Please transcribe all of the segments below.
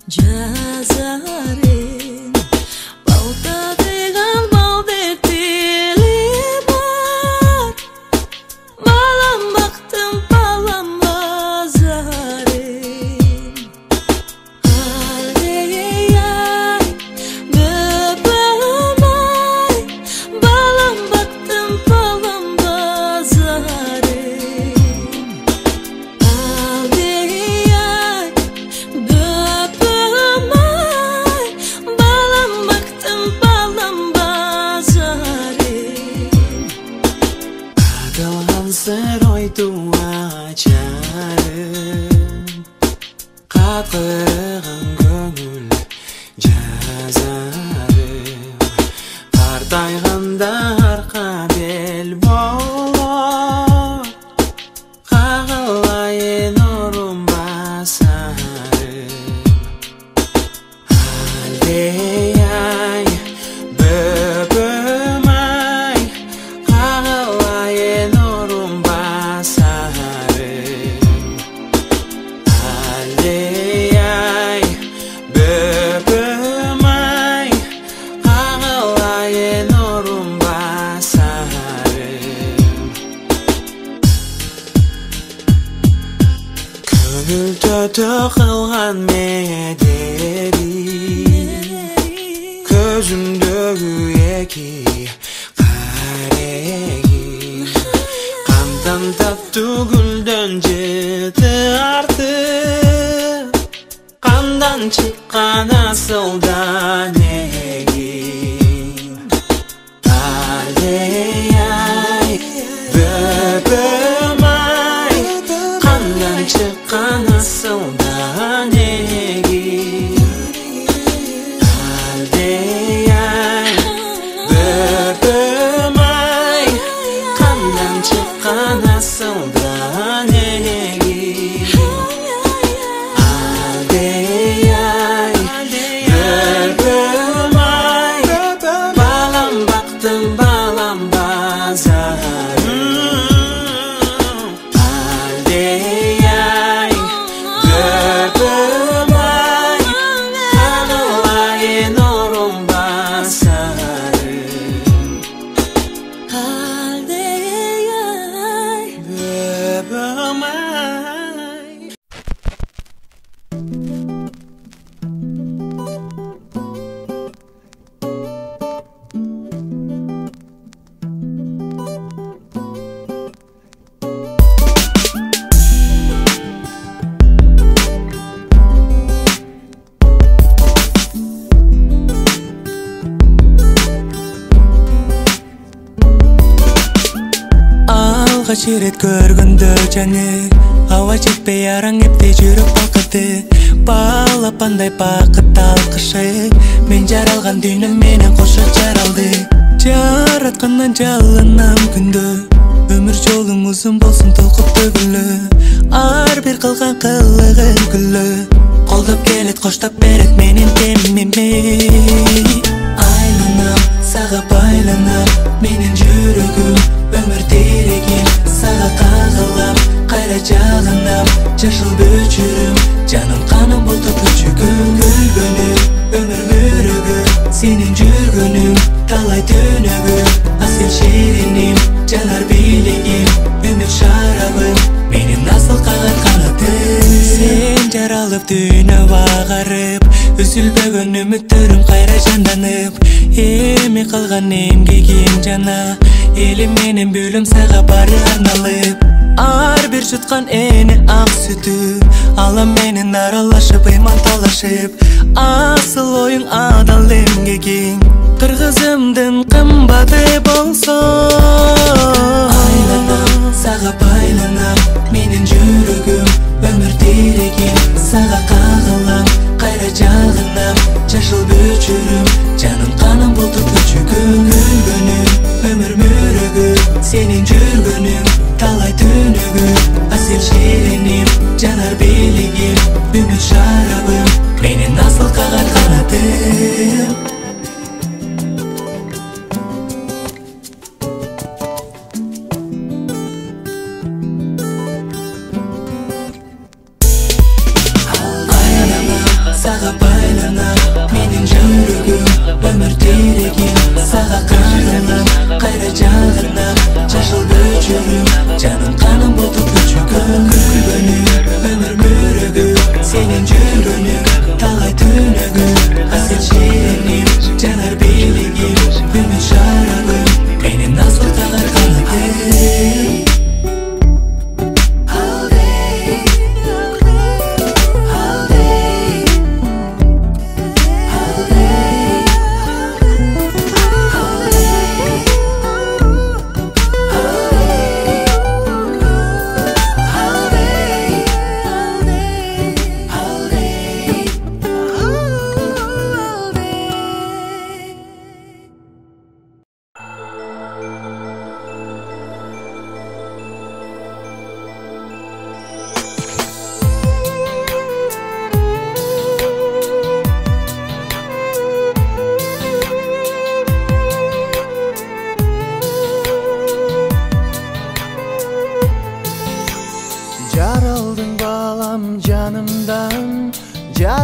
жазарым балтадыган балдек тили бар балам бактым балам базарым ай бөбөм ай балам бактым балам базарым Sır oydu açarım Qaqırğın gönül жазарым Qardayğanda arqa bel bolor Qağılayın orum basarım Aldeyay böböm ay Qağılayın orum basarım Aldeyay böböm ay Qağılayın orum basarım Көңіл төті қылған медери Көзімдегі еки қареги Қамтан татты гүлден жеті артып Қандан шыққан асылдан егin Aldeyay böböm ay Qandan chiqqan asıldan egin Aldeyay böböm ay Qandan chiqqan asıldan egin Aldeyay böböm ay Balam baqtım balam bazarım Aldeyay böböm ay Qağılayın orum basarım Aldeyay böböm ay Алғаш рет көргөндө жаны Ауа жетпей араң эпте жүрөк балкыды Балапандай бакыт алкышып Мен жаралган дүйнөм менен кошо жаралды Жараткандан жалынам күндө Өмүр жолуң узун болсун толкуп төгүлө Ар бир кылган кылыгым күллө Колдоп келет коштоп берет менин темиме Айланам сага байланам менин жүрөгүм Өмір терегим сага кагылам Кайра жагынам жашыл бөчүрүм Жаным каным болду көчүгүм Күлгөнүм өмүр мөрөгүм Сенин жүргөнүң талай түнөгүм Асыл шериним жанар бийлигим Үмүт шарабым менин асыл кагат канатым Сен жаралып дүйнө агарып Үзүлбөгөн үмүттөрүм кайра жанданып Эми калган эмгегим жана Элим менен бөлөм сага бары арналып Ар бир жуткан эне ак сүтү Алам менен аралашып ыйман талашып Асыл оюң адал эмгегиң Кыргызымдын кымбаты болсо Айланам сага байланам менин жүрөгүм Өмүр терегим сага кагылам Кайра жагынам жашыл бөчүрүм Жаным каным болду көчүгүм Күлгөнүм өмүр мөрөгүм Сенин жүргөнүң талай түнөгүм Асыл шериним жанар бийлигим Үмүт шарабым менин асыл кагат канатым Айланам сага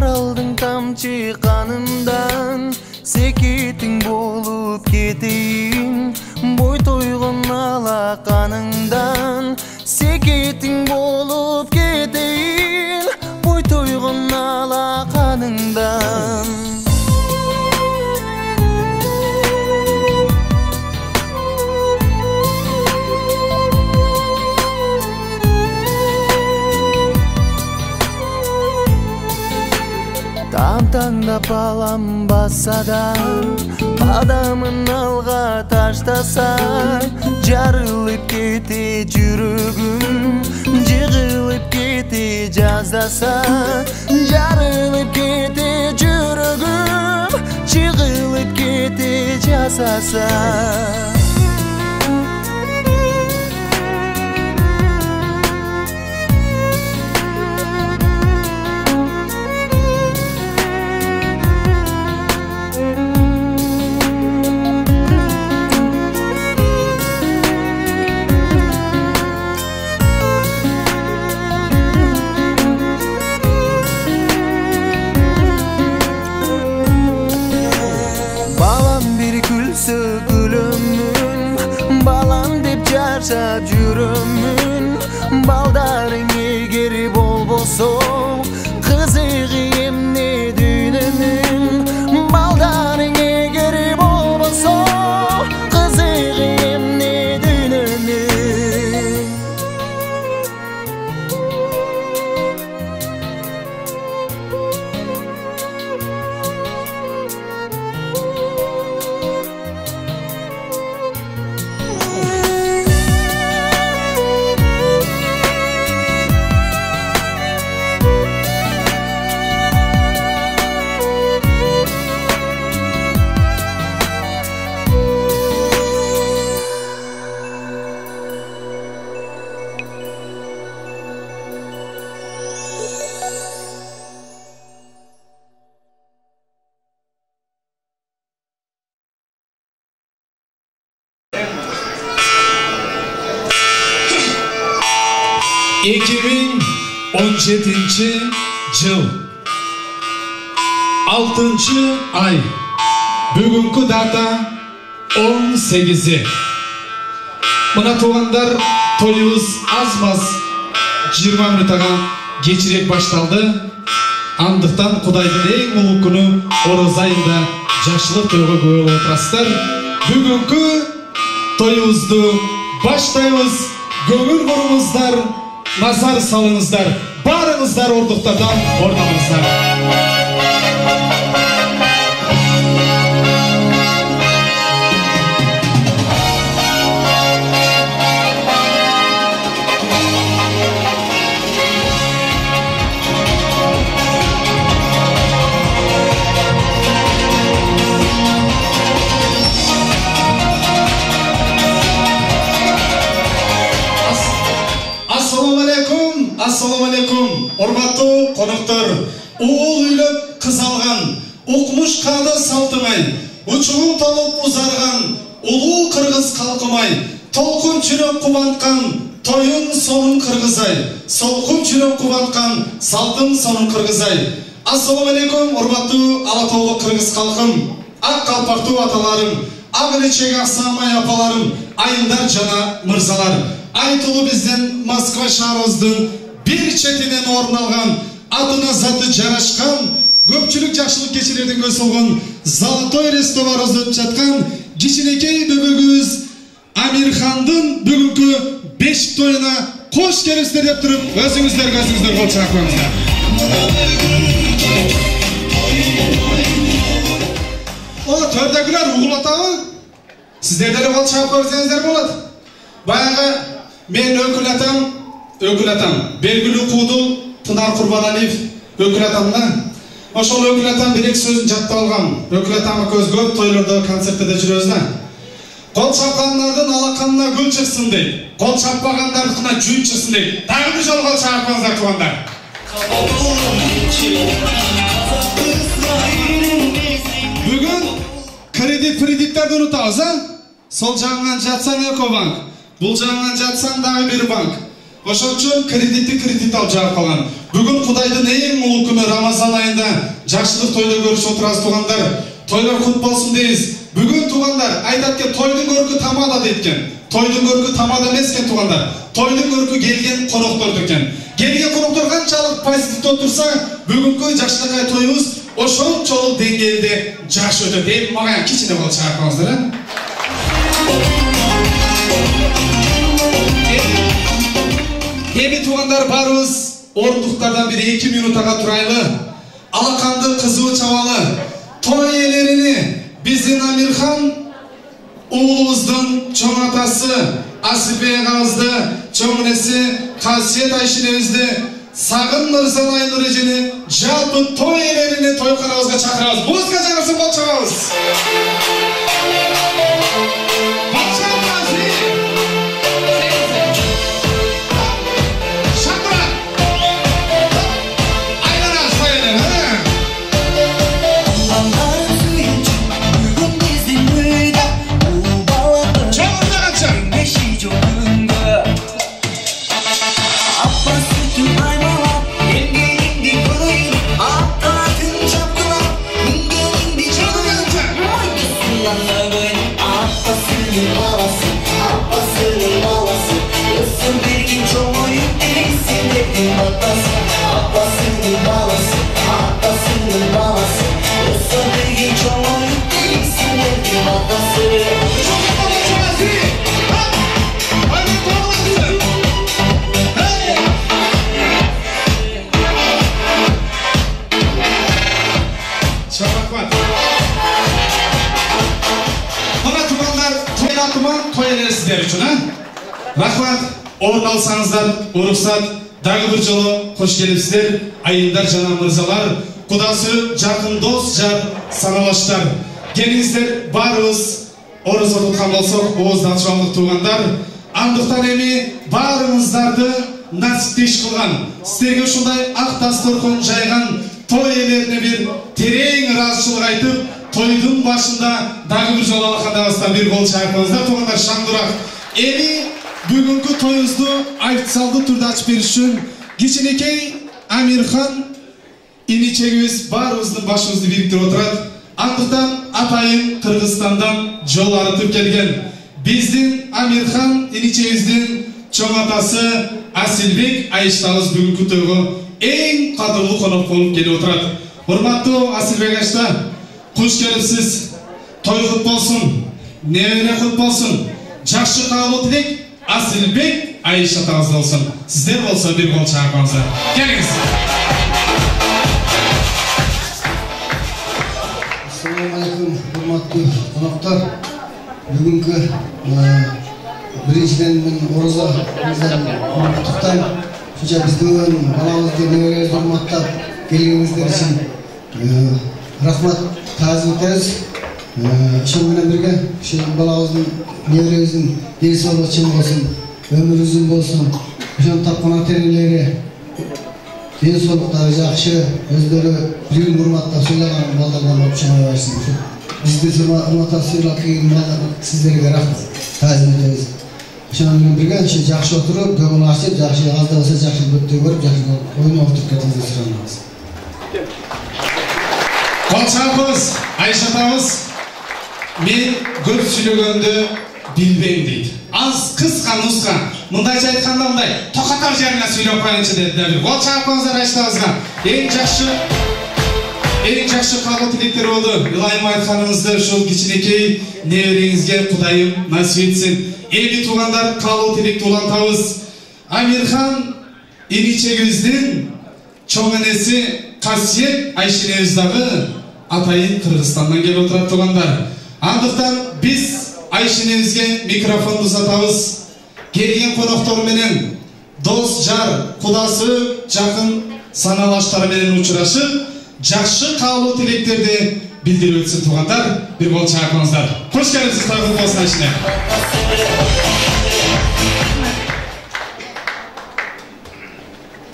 Аралдың тамчы қанымдан секетің болып кетейін, бой тойғын алақаныңдан секетің болып кетейін, бой тойғын алақаныңдан. Там-таңдап алам басада, адамын алға таштаса, жарылып кете жүрегім, жығылып кете жаздаса, жарылып кете жүрегім, жығылып кете жаздаса. Жашап жүрөмүн, балдарың егер болбосо, кызыгы эмне дүйнөнүн. Балдарың егер болбосо, кызыгы эмне дүйнөнүн. Жыл 6 ай, бүгінгі дата 18. Мына туғандар тойыбыз аз-маз 20 минутаға кечирээк башталды. Андықтан Құдайдың ең ұлы күні Ораза айында жакшылык тойго көңүл отурасыздар. Бүгүнкү тойыбызды баштайбыз. Көңүл буруңуздар, назар салыңыздар. Барыңыздар ордуктардан орун алыңыздар. Ассаламу алейкум, урматтуу коноктор. Уул үйлөп кыз алган, укмуш каада салтымай, учугун толуп узарган, улуу кыргыз калкымай, толкун жүрөк кубанткан, тоюн сонун кыргызай, солкун жүрөк кубанткан, салтын сонун кыргызай. Ассаламу алейкум, урматтуу ала тоолук кыргыз калкым, ак калпактуу аталарым, ак илечек аксамай апаларым, айылдар жана мырзалар. Айтылуу биздин Москва шаарыбыздын бир четинен орун алган, атына заты жарашкан, көпчүлүк жакшылык кечилердин көз болгон Золотой ресторан өтүп жаткан кичинекей бөбөгүбүз Амирхандын бүгүнкү бешик тоюна кош келипсиздер деп туруп, өзүңүздөр кол чаап коюңуздар. О, төрдөгүлөр угулатабы? Сиздер деле кол чаап койсоңуздар болот. Баягы мен өкүл атам, белгилүү куудул Пынар Курбаналиев өкүл атамда. Ошол өкүл атам бирек сөзүн жаттап алгам. Өкүл атамы көз көп тойлордо, концерттерде жүрөбүз да. Кол чапкандардын алаканына гүл чыксын дейт. Кол чаппагандардыкына жүйүн чыксын дейт. Дагы бир жолу кол чаппаңыздар туугандар. Бүгүн кредиттерди унутабыз, а? Сол жагынан жатсаң Экобанк, бул жагынан жатсаң дагы бир банк. Ошон үчүн кредит алып жаап калган. Бүгүн Кудайдын эң улуу күнү Рамазан айында жакшылык тойдо көрүшүп отурабыз туугандар. Тойлор кут болсун дейбиз. Бүгүн туугандар айтат экен, тойдун көркү тамада дейт экен. Тойдун көркү тамада эмес экен туугандар. Тойдун көркү келген коноктор экен. Келген коноктор канчалык позитивде отурса, бүгүнкү жакшылык тоюбуз ошончолук деңгээлде жакшы өтөт. Эми мага кичине болуп чыгарып Эми туугандар барыбыз орындуктардан бир 2 минутага турайлы. Алаканды кызуу чабалы той ээлерини биздин Амирхан уулубуздун чоң атасы Асылбек агабызды, чоң энеси Касиет Айшенебизди, Сагын Мырза Айнур эжени жалпы той ээлерини тойканабызга чакырабыз. Музыка жаңырсын, бол чабабыз. Рахмат, орын алсаңыздар, уруксат, дагы бир жолу кош келипсиздер. Айымдар жана мырзалар, кудасы жакын дос жар саналаштар. Келиңиздер, барыбыз орус отуткан болсок, ооздун ачыбалдык туугандар. Андыктан эми баарыңыздарды насиптеш кылган, сиздерге ушундай ак дасторкон жайган той ээлерине бир терең ыраазычылык айтып, тойдун башында дагы бир жолу алакандабыздан бир кол чайкаңыздар туугандар, шаңдурак. Эми бүгүнкү тоюбузду официалдуу түрдө ачып бериш үчүн кичинекей Амирхан иничегибиз баарыбыздын башыбызды бириктирип отурат. Андыктан атайын Кыргызстандан жол арытып келген биздин Амирхан иничегибиздин чоң атасы Асилбек Айштабыз бүгүнкү тойго эң кадырлуу конок болуп келип отурат. Урматтуу Асилбек Айшта, куш келипсиз. Той кут болсун, небере кут болсун. Жакшы каалоо тилек Асилбек Айша атабыз болсун. Сиздер болсо бир кол чакырыңыздар. Келиңиз. Ассаламу алейкум, урматтуу коноктор. Бүгүнкү биринчиден мен Ороза мырзаны куттуктайм. Ушунча биздин балабызды, неберебизди урматтап келгениңиздер үчүн рахмат таазим этебиз. Ошол менен бирге ушу балабыздын, неберебиздин ден соолугу чың болсун, өмүрү uzun болсун. Ошону тапкан ата-энелери ден соолуктары жакшы, өздөрү бирин урматтап сүйлөгөн балдардан болуп чыга берсин. Бизди урматтап сүйлөп келген балдар сиздерге рахмат таазим этебиз. Ошону менен бирге ушу жакшы отуруп, көңүл ачып, жакшы аз да болсо жакшы бөттөй көрүп, жакшы ойноп отуруп кетиңиздер суранабыз. Кол чапыңыз, Айша атабыз. Мен көп сүйлөгөндү билбейм дейт. Аз кыска нуска. Мындайча айтканда мындай токатар жерине сүйлөп коюнчу деди. Кол чапыңыздар Айштабызга. Эң жакшы каалоо тилектер болду. Ылайым айтканыңызды ушул кичинекей небереңизге Кудайым насип этсин. Эми туугандар, каалоо тилекти улантабыз. Амирхан иничегибиздин чоң энеси Касиет Айшенебиз дагы атайын Кыргызстандан келип отурат туугандар. Андыктан биз Айшенебизге микрофонду узатабыз. Келген коноктору менен дос жар, кудасы, жакын саналаштары менен учурашып, жакшы каалоо тилектерди билдирип өтсүн туугандар. Бир кол чакырыңыздар. Кош келипсиз Тайгул болсун Айшене.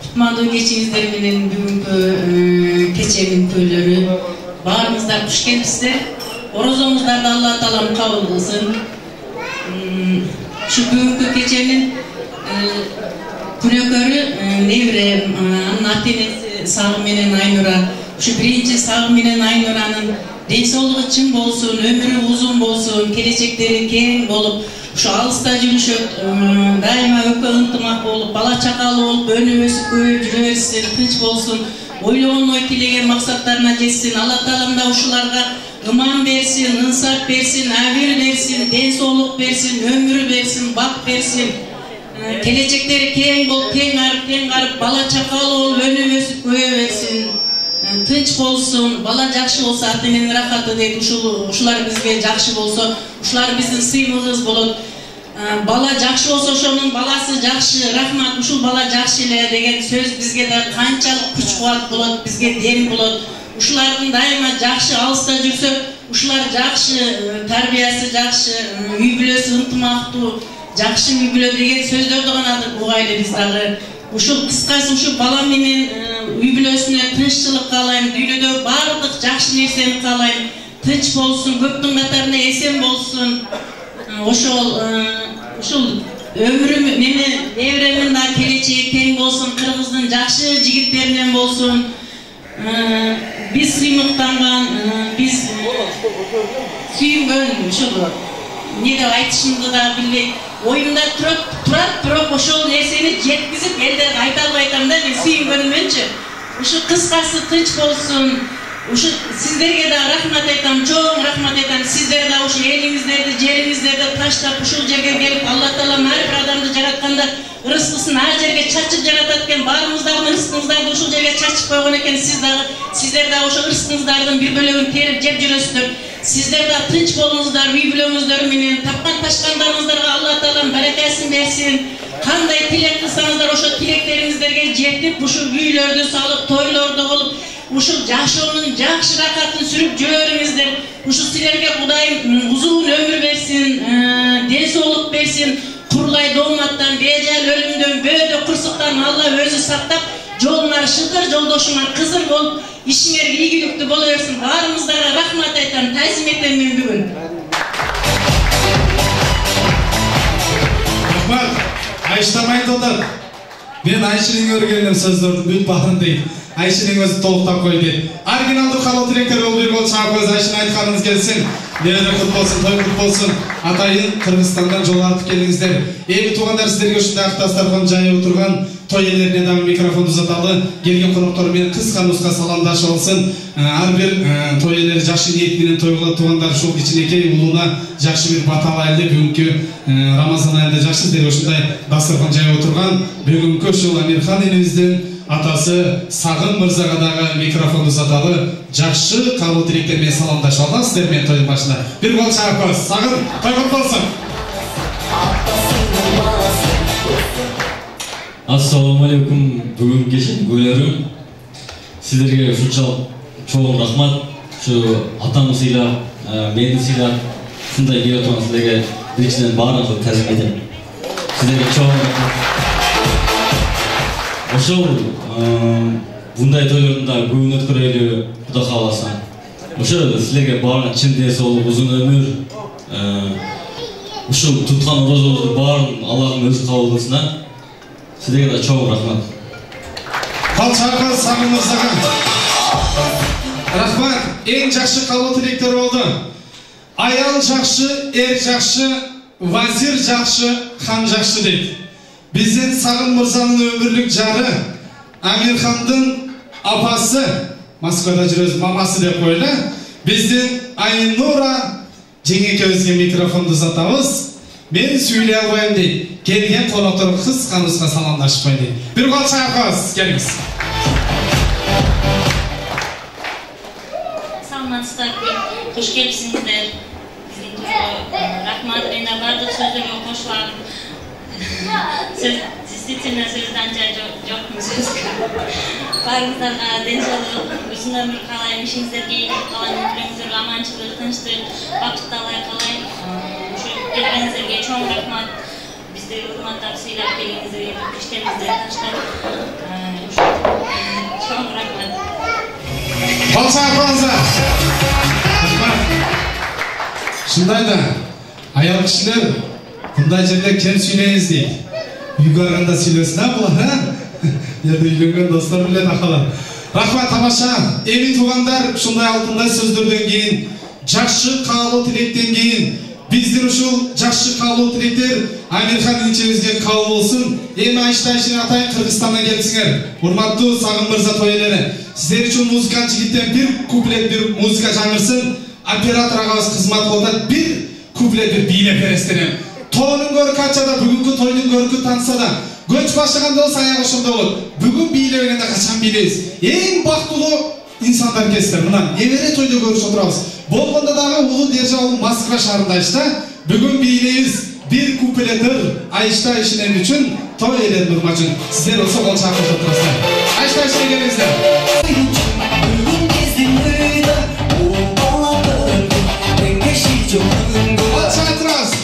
Кутмандуу кечиңиздер менен бүгүнкү кеченин тойлору баарыңыздар куш келипсиздер. Орозоңуздарды Алла таалам кабыл кылсын. Şu бүгүнкү кеченин күнөкөрү небре анын ата энеси Сагы менен Айнура. Ушу биринчи Сагы менен Айнуранын ден соолугу чың болсун, өмүрү узун болсун, келечектери кең болуп, ушу алыста жүрүшөт, дайыма өкө ынтымак болуп, бала чакалуу болуп, өнүп өсүп көбөйүп жүрө берсин, тынч болсун, ойлогон ой тилеген максаттарына жетсин. Алла Таалам да ушуларга ыман берсин, ынсап берсин, абил берсин, ден соолук берсин, өмүр берсин, бак берсин. Келечектери кең болуп, кең арып, бала чакалуу болуп, өнүп өсүп көбөйө берсин. Тынч болсун, бала жакшы болсо ата эненин рахаты дейт. Ушулар бизге жакшы болсо, ушулар биздин сыймыгыбыз болот. Бала жакшы болсо ошонун баласы жакшы, рахмат, ушул бала жакшы эле деген сөз бизге да канчалык күч кубат болот, бизге дем болот. Ушулардын дайыма жакшы алыста жүрсө, ушулар жакшы, тарбиясы жакшы, үй бүлөсү ынтымактуу, жакшы үй бүлө деген сөздөрдү гана угайлы биз дагы. Ушул кыскасы ушу бала менен үй бүлөсүнө тынччылык каалайм, дүйнөдө баардык жакшы нерсени каалайм. Тынч болсун, көптүн катарында эсен болсун. Ушул өмүрүм менен неберемин да келечеги кең болсун, Кыргыздын жакшы жигиттеринен болсун. Биз сыймыктанган, биз сүйүнгөн ушул не деп айтышымды да билбейм. Оюмда турат, бирок ошол нерсени жеткизип элде айта албайм да, мен сүйүнгөнүмөнчү. Ушу кыскасы тынч болсун. Ушу сиздерге да рахмат айтам, чоң рахмат айтам. Сиздер да ушу элиңиздерди, жериңиздерди таштап ушул жерге келип, Алла Таалам ар бир адамды жаратканда ырыскысын ар жерге чачып жаратат экен. Баарыңыздардын ырыскыңыздарды ушул жерге чачып койгон экен. Сиздер да ошо ырыскыңыздардын бир бөлөгүн терип жеп жүрөсүздөр. Сиздер да тынч болуңуздар, үй бүлөңүздөр менен тапкан ташкандарыңыздарга Алла Таалам баракасын берсин. Кандай тилек кылсаңыздар ошо тилектериңиздерге жетип, ушу үйлөрдү салып, тойлорду кылып, ушул жашоонун жакшы рахатын сүрүп жүрөңүздөр. Ушу силерге Кудайым узун өмүр берсин, ден соолук берсин. Курлай дооматтан, бежал өлүмдөн, бөөдө кырсыктан Алла өзү сактап, жолуңар шылдыр, жолдошуңар кызыр болуп, ишиңер ийгиликтүү боло берсин. Баарыңыздарга рахмат айтам, тазим этем мен бүгүн. Рахмат. Айштамай додат. Мен Айшенин өргөнүн сөздөрдү бүт баарын дейт. Айшенин өзү толуктап кой дейт. Оригиналдуу калуу тилектер болуп бир гол чаап коюңуз. Айшен айтканыңыз келсин. Небере кут болсун, той кут болсун. Атайын Кыргызстандан жол артып келиңиздер. Эми туугандар, сиздерге ушундай ак дастаркан жайып отурган той ээлерине дагы микрофонду узаталы. Келген коноктор менен кыска нуска саламдашып алсын. Ар бир той ээлери жакшы ниет менен той кылат. Туугандар ушул кичинекей улууна жакшы бир батал айылды бүгүнкү Рамазан айында жакшы сиздерге ушундай дастаркан жайып отурган бүгүнкү ушул Амирхан энебиздин атасы Сагын мырзага дагы микрофонду узаталы. Жакшы калуу тилектер менен саламдашып алабыз сиздер менен тойдун башында. Бир гол чаап коебуз. Сагын, той кут болсун. Ассаламу алейкум, бүгүн кечен көйлөрүм. Сиздерге ушунчалык чоң рахмат. Ушу атамды сыйлап, мени сыйлап, ушундай келип турган сиздерге биринчиден баарыңызды тазим этем. Сиздерге чоң рахмат. Ошол мындай тойлордун да көбүн өткөрөлү, Кудай кааласа. Ошо силерге баарына чын ден соолук, узун өмүр, ушул туткан орозобуздун баарын Аллахым өзү кабыл кылсын. Сиздерге да чоң рахмат. Калчагы Сагын мырзага рахмат. Эң жакшы калуу тилектер болду. Аял жакшы, эр жакшы, вазир жакшы, хан жакшы дейт. Биздин Сагын мырзанын өмүрлүк жары, Амирхандын апасы, Москвада жүрөбүз, мамасы деп коелу. Биздин Айнура жеңекебизге микрофонду узатабыз. Мен сүйлөй албайм дейт. Келген коноктор кыска нуска саламдашып коюн дейт. Бир гол чаап коебуз, келиңиз. Саламатсыздар, кош келипсиңиздер. Рахмат, мен да бардык сөздөргө кошулам. Действительно сөздөн жокмун сөзгө. Баарыңыздарга ден соолук, узун өмүр каалайм, ишиңиздерге ийгилик каалайм, өмүрүңүздөргө аманчылык, тынчтык, бакыт каалайм. Келгениңиздерге чоң рахмат. Бизди урматтап сыйлап келгениңиздерге, иштерибизди таштап, чоң рахмат. Болса апаңыздар. Шындай да, аял кишилер мындай жерде кем сүйлейбиз дейт. үйгө барганда сүйлөсүн булар, Жерде үйлөнгөн достор билет акалар. Рахмат тамаша. Эми туугандар, ушундай алтындай сөздөрдөн кийин, жакшы каалоо тилектен кийин биздин ушул жакшы каалоо тилектер Амирхан инчебизге кабыл болсун. Эми Айштайшын атайын Кыргызстандан келипсиңер. Урматтуу Сагым мырза тойлары. Сиздер үчүн музыканын жигиттен бир куплет, бир музыка жаңырсын. Оператор агабыз кызмат кылып бир куплет, бир бийлеп бересиздер. Тоонун көркү ачада, бүгүнкү тойдун көркү тансада, көч башлаганда болсо аяк ошондо болот. Бүгүн бийлебегенде качан бийлейбиз? Эң бактылуу инсандар келсиздер. Мына небере тойдо көрүшүп отурабыз. Болгондо дагы улуу державалуу Москва шаарында Айшта. Бүгүн бийлейбиз бир куплетер Айшта ишенем үчүн, той элен урмат үчүн. Сиздер болсо кол чакырып отурасыздар. Айшта ишене келиңиздер. Бүгүн биздин үйдө ул бала көрдүм, теңдеши жок бүгүнгө. Алча турасыз.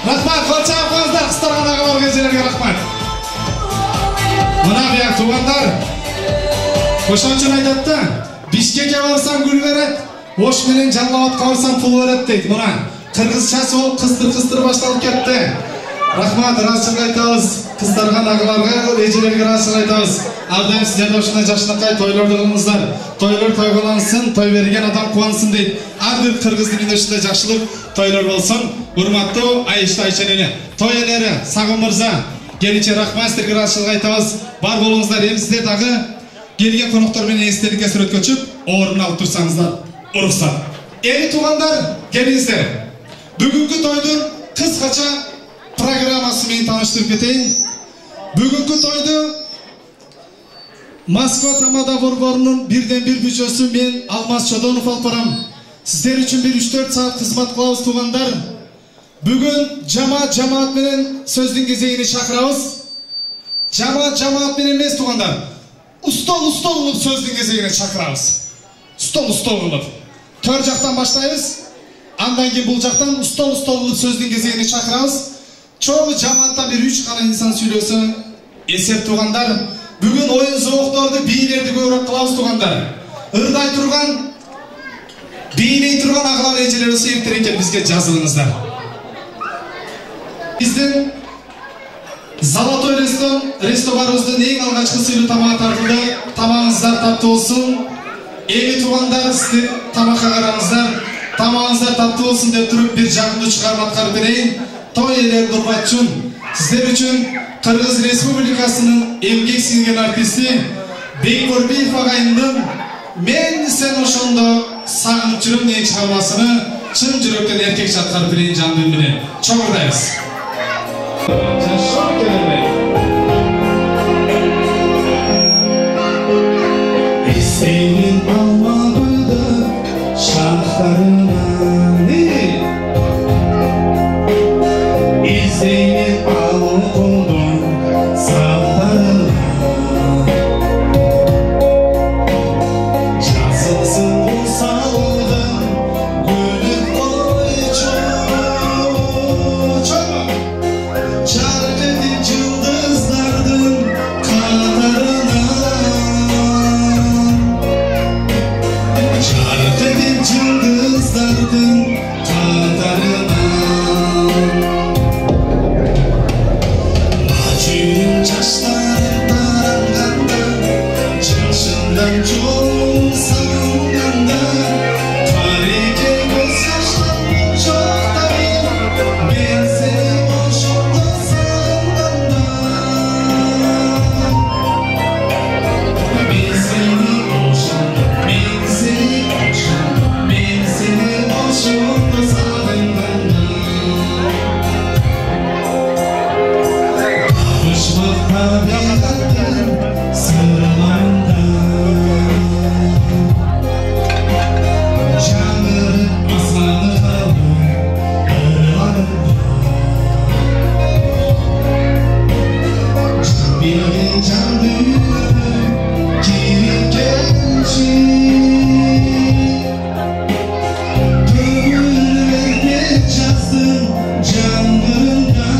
Рахмат, колча қойыңыздар, қыстарған ағалар кезелерге рахмат. Мына бияқ туғандар, ошончун айтатты, Бишкекке барсам гүл берет, ош менен Жалал-Абадка барсам пул берет дейт. Мына кыргызчасы ол кыстыр башталып кетти. Рахмат, ыраазычылык айтабыз. Кыздарган агаларга, эжелерге ыраазычылык айтабыз. Ар дайым сиздер ушундай жакшынакай тойлорду кылыңыздар. Тойлор тойголонсун, той берген адам кубансын дейт. Ар бир кыргыздын үйүндө ушундай жакшылык тойлор болсун. Урматтуу Айшта Айшенене, той элери, Сагым мырза, келинче рахмат, сиздерге ыраазычылык айтабыз. Бар болуңуздар, эми сиздер дагы келген коноктор менен эстеликке сүрөткө орун алып турсаңыздар, уруксат. Эми туугандар, келиңиздер. Бүгүнкү тойдун кыскача программасы менен тааныштырып кетейин. Бүгүнкү тойду Москва Тамада борборунун бирден бир бүчөсү мен Алмаз Чодонов алып барам. Сиздер үчүн бир 3-4 саат кызмат кылабыз туугандар. Бүгүн жамаат менен сөздүн кезегине чакырабыз. Жамаат менен эмес туугандар. Устол кылып сөздүн кезегине чакырабыз. Устол кылып. Төр жактан баштайбыз. Андан кийин бул жактан устол кылып сөздүн кезегине чакырабыз. Чоң жамаатта бир 3 гана инсан сүйлөсө эсеп туугандар. Бүгүн оюн зоокторду, бийлерди көбүрөөк кылабыз туугандар. Ырдай турган, бийлей турган агалар эжелер себептер экен бизге жазылыңыздар. Биздин Золотой ресторабыздын эң алгачкы сыйлуу тамагы тартылды. Тамагыңыздар таттуу болсун. Эми туугандар, сиздер тамакка караңыздар. Тамагыңыздар таттуу болсун деп туруп бир жагымдуу чыгарма аткарып берейин. Той элерди урмат үчүн, сиздер үчүн Кыргыз Республикасынын эмгек сиңген артисти Бекборбиев агайымдын "Мен сен ошондо сагынып жүрөм" деген чыгармасыны чын жүрөктөн эркекче аткарып берейин жандын менен. Чоңурдайбыз. Сенин алмагыда шахтарынан изейин алкондон салтарынан жазылсын кусалдын гүлү койчу жаркын кыздардын катарынан ачуун жаштар таранганда жашындан жол сагынганда кареке көз жаштан жоктайын мен сени ошондо сагынганда мен сени ошондо мен сени ошондо сагынганда табышмак табигаттын сырларында жаңырып асаны калдым ырларында жан берген жанды кириккенчи көңүлүмө жаздым жаңырында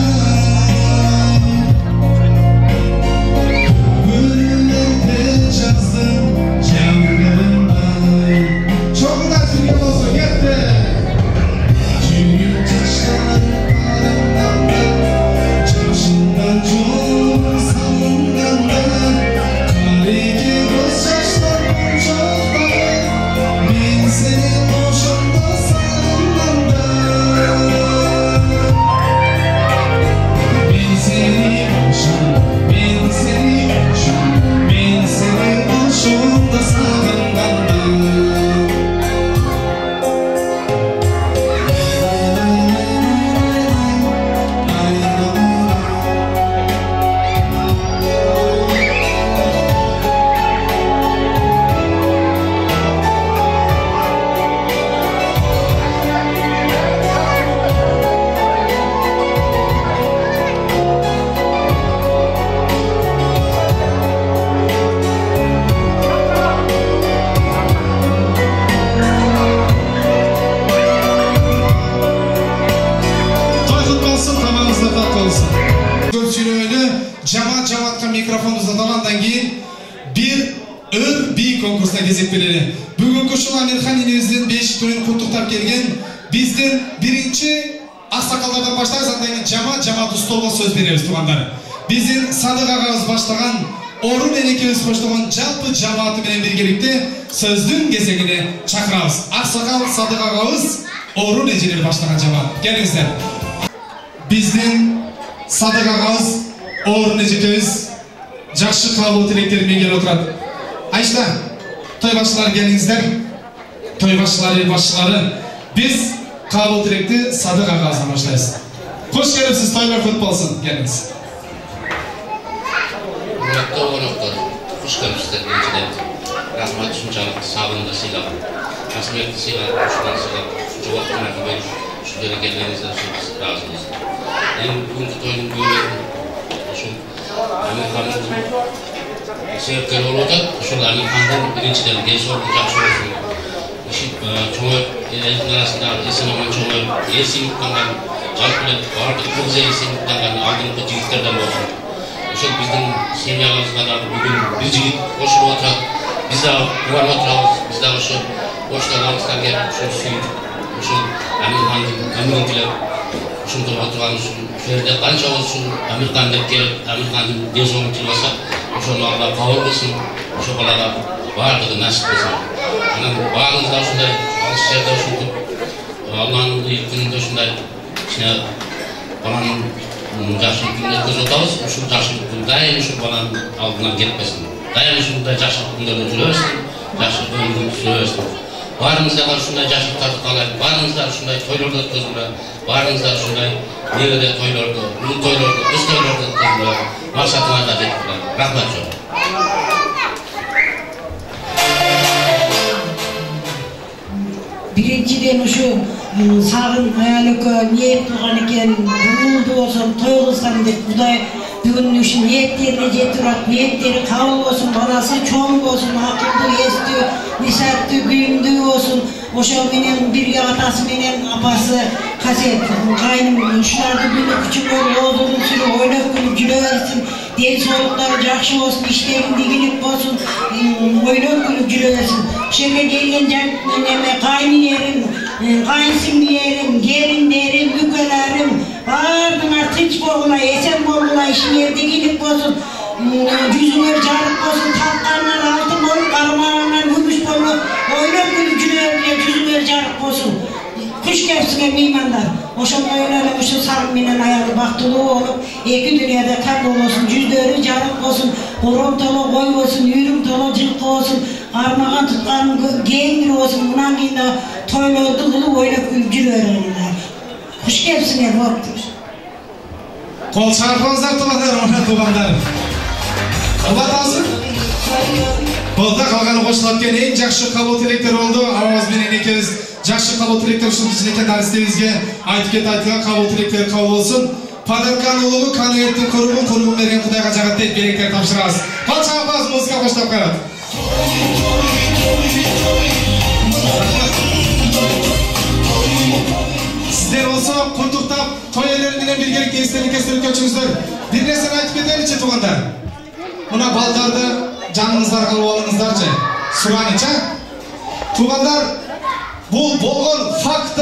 Жамаатка микрофонду сатагандан кийин бир ыр би конкурсуна кезек берели. Бүгүнкү ушул Амирхан инебиздин 5 түрүн куттуктап келген биздин биринчи аксакалдардан баштайбыз, андан кийин жамаат устолго сөз беребиз туугандар. Биздин Садык агабыз баштаган Орун энекебиз коштогон жалпы жамааты менен биргеликте сөздүн кезегине чакырабыз. Аксакал Садык агабыз Орун эжелер баштаган жамаат. Келиңиздер. Биздин Садык агабыз Орун эжекебиз жакшы кабыл тилектери менен келип отурат. Айшта, той башчылары келиңиздер. Той башчылары, биз кабыл тилекти Садык агабыздан баштайбыз. Кош келипсиз, тойлор көп болсун. Келиңиз. Урматтуу коноктор, кош келипсиздер. Рахмат ушунчалык сабынды сыйлап, расметти сыйлап, ушундан сыйлап, ушунча убакытына кылбай, ушул жерге келгениңизден биз ыраазыбыз. Эми бүгүнкү тойдун күбөлөрүн ушул Амирхандын себепкер болуп атат. Ушул Амирхандын биринчиден ден соолугу жакшы болсун, иши чоңоюп, элдин арасында эсин аман чоңоюп, эл сыймыктанган, жалпы эле баардык кыз эл сыймыктанган алдыңкы жигиттерден болсун. Ошол биздин семьябызга дагы бүгүн бир жигит кошулуп атат. Биз дагы кубанып отурабыз. Биз дагы ошо Оштан алыстан келип, ошол сүйүп, ошол Амирхандын өмүрүн тилеп, ушунтип отурган ушул жерде канча болсун Амирхан деп келип, Амирхандын ден соолугун тилбаса, ошону Алла кабыл кылсын, ошо балага баардыгы насип кылсын. Анан баарыбызга ушундай алыс жерде ушинтип, Алланын ыйыктыгында ушундай кичине баланын жакшылыгын өткөзүп атабыз. Ушул жакшылыктын дайым ушул баланын алдынан кетпесин. Дайым ушундай жакшылык күндөрдө жүрө берсин, жакшы өмүрүн сүрө берсин. Баарыбызда ушундай жакшылыктарды каалайт, баарыбызда ушундай тойлорду өткөзүлө, баарыбызда ушундай негеде тойлорду, улуу тойлорду, кыз тойлорду өткөзүлө, максатыңарга жеткиле. Рахмат жок. Биринчиден ушу сагын аял экөө ниет кылган экен, буруулду болсом той кылсам деп Кудай бүгүн ушу ниеттерине жетип атат. Ниеттери кабыл болсун, баласы чоң болсун, акылдуу, эстүү, мисаттуу, күйүмдүү болсун. Ошо менен бирге атасы менен апасы Касет кайным ушуларды күнү күчүнгөн оозунун сүрүп ойноп күлүп жүрө берсин. Ден соолуктары жакшы болсун, иштерин ийгилик болсун, ойноп күлүп жүрө берсин. Ошо жерге келген неме кайнын эрин kayınsinlerim, gelinlerim, ükelerim, ardına tinç bolgula, esen bolgula, işinerde gelip olsun, yüzüne carık olsun, tatlarından altın olup, karmağından gümüş olup, oylap gülcülerle yüzüne carık olsun. Kuş kepsine meymanlar, oşun öyle oşun sarıminen ayağı baktılı olup, iki dünyada kalp olsun, yüzleri carık olsun, horon tolu koy olsun, yürüm tolu cılkı olsun, armağan tutkanın gengir olsun, bundan keyin toyladı kılıp oylap gülcür öğrenirler. Kuş kepsine boktur. Kol çarpınızlar tuğanlar, ona tuğanlar. Kıvat alsın. Kolda kalganı koşulap ken en жақсы kabul tilekler oldu. Avaz menen ekeniz жақсы kabul tilekler ушул кичинекей даристерибизге айтып кет айтылган kabul tilekler кабыл болсун. Подарканы улугу конверттин курубун берген Кудайга жагат деп белектер тапшырабыз. Кол чапабыз, музыка коштоп калат. Сиздер болсо куртуктап той элери менен биргеликте эстеликке сүрөт өчүңүздөр. Бир нерсени айтып кетеличи туугандар. Мына балдарды жаныңыздарга алып алыңыздарчы. Сураныча. Туугандар, бул болгон факт.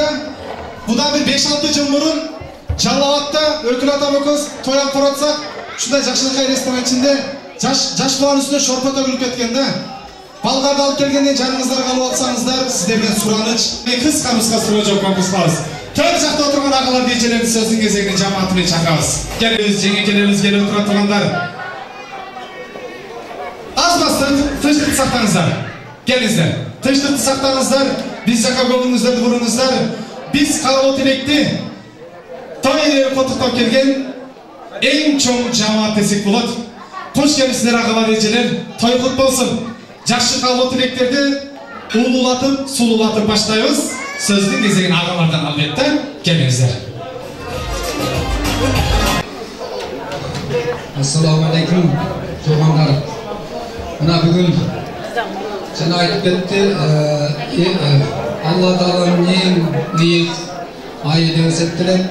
Будан бир 5-6 жыл мурун Жалал Абадта Өркүл атам экөөбүз той алып баратсак, ушундай жакшылыкай ресторан ичинде жаш баланын үстүнө шорпо төгүлүп кеткен да. Балдарды алып келгенден жаныңыздарга алып алсаңыздар, сиздерден сураныч. Кыска суроо жооп кылабыз. Төр жакта отурган агалар эжелердин сөзүн кезегине жамааты менен чакырабыз. Келебиз, жеңекелерибиз келип отура тургандар. Азбастан тынчтыкты сактаңыздар. Келиңиздер. Тынчтыкты сактаңыздар. Биз жака көңүлүңүздөрдү буруңуздар. Биз кабыл тилекти той элери котуктап келген эң чоң жамаат десек болот. Кош келипсиздер агалар эжелер. Той кут болсун. Жакшы кабыл тилектерди улуулатып, сулуулатып баштайбыз. Сөздүн кезегин агалардан албетте. Келиңиздер. Ассаламу алейкум, туугандар. Мына бүгүн жана айтып кетти, Алла Тааланын эң бийик айы деп эсептелет.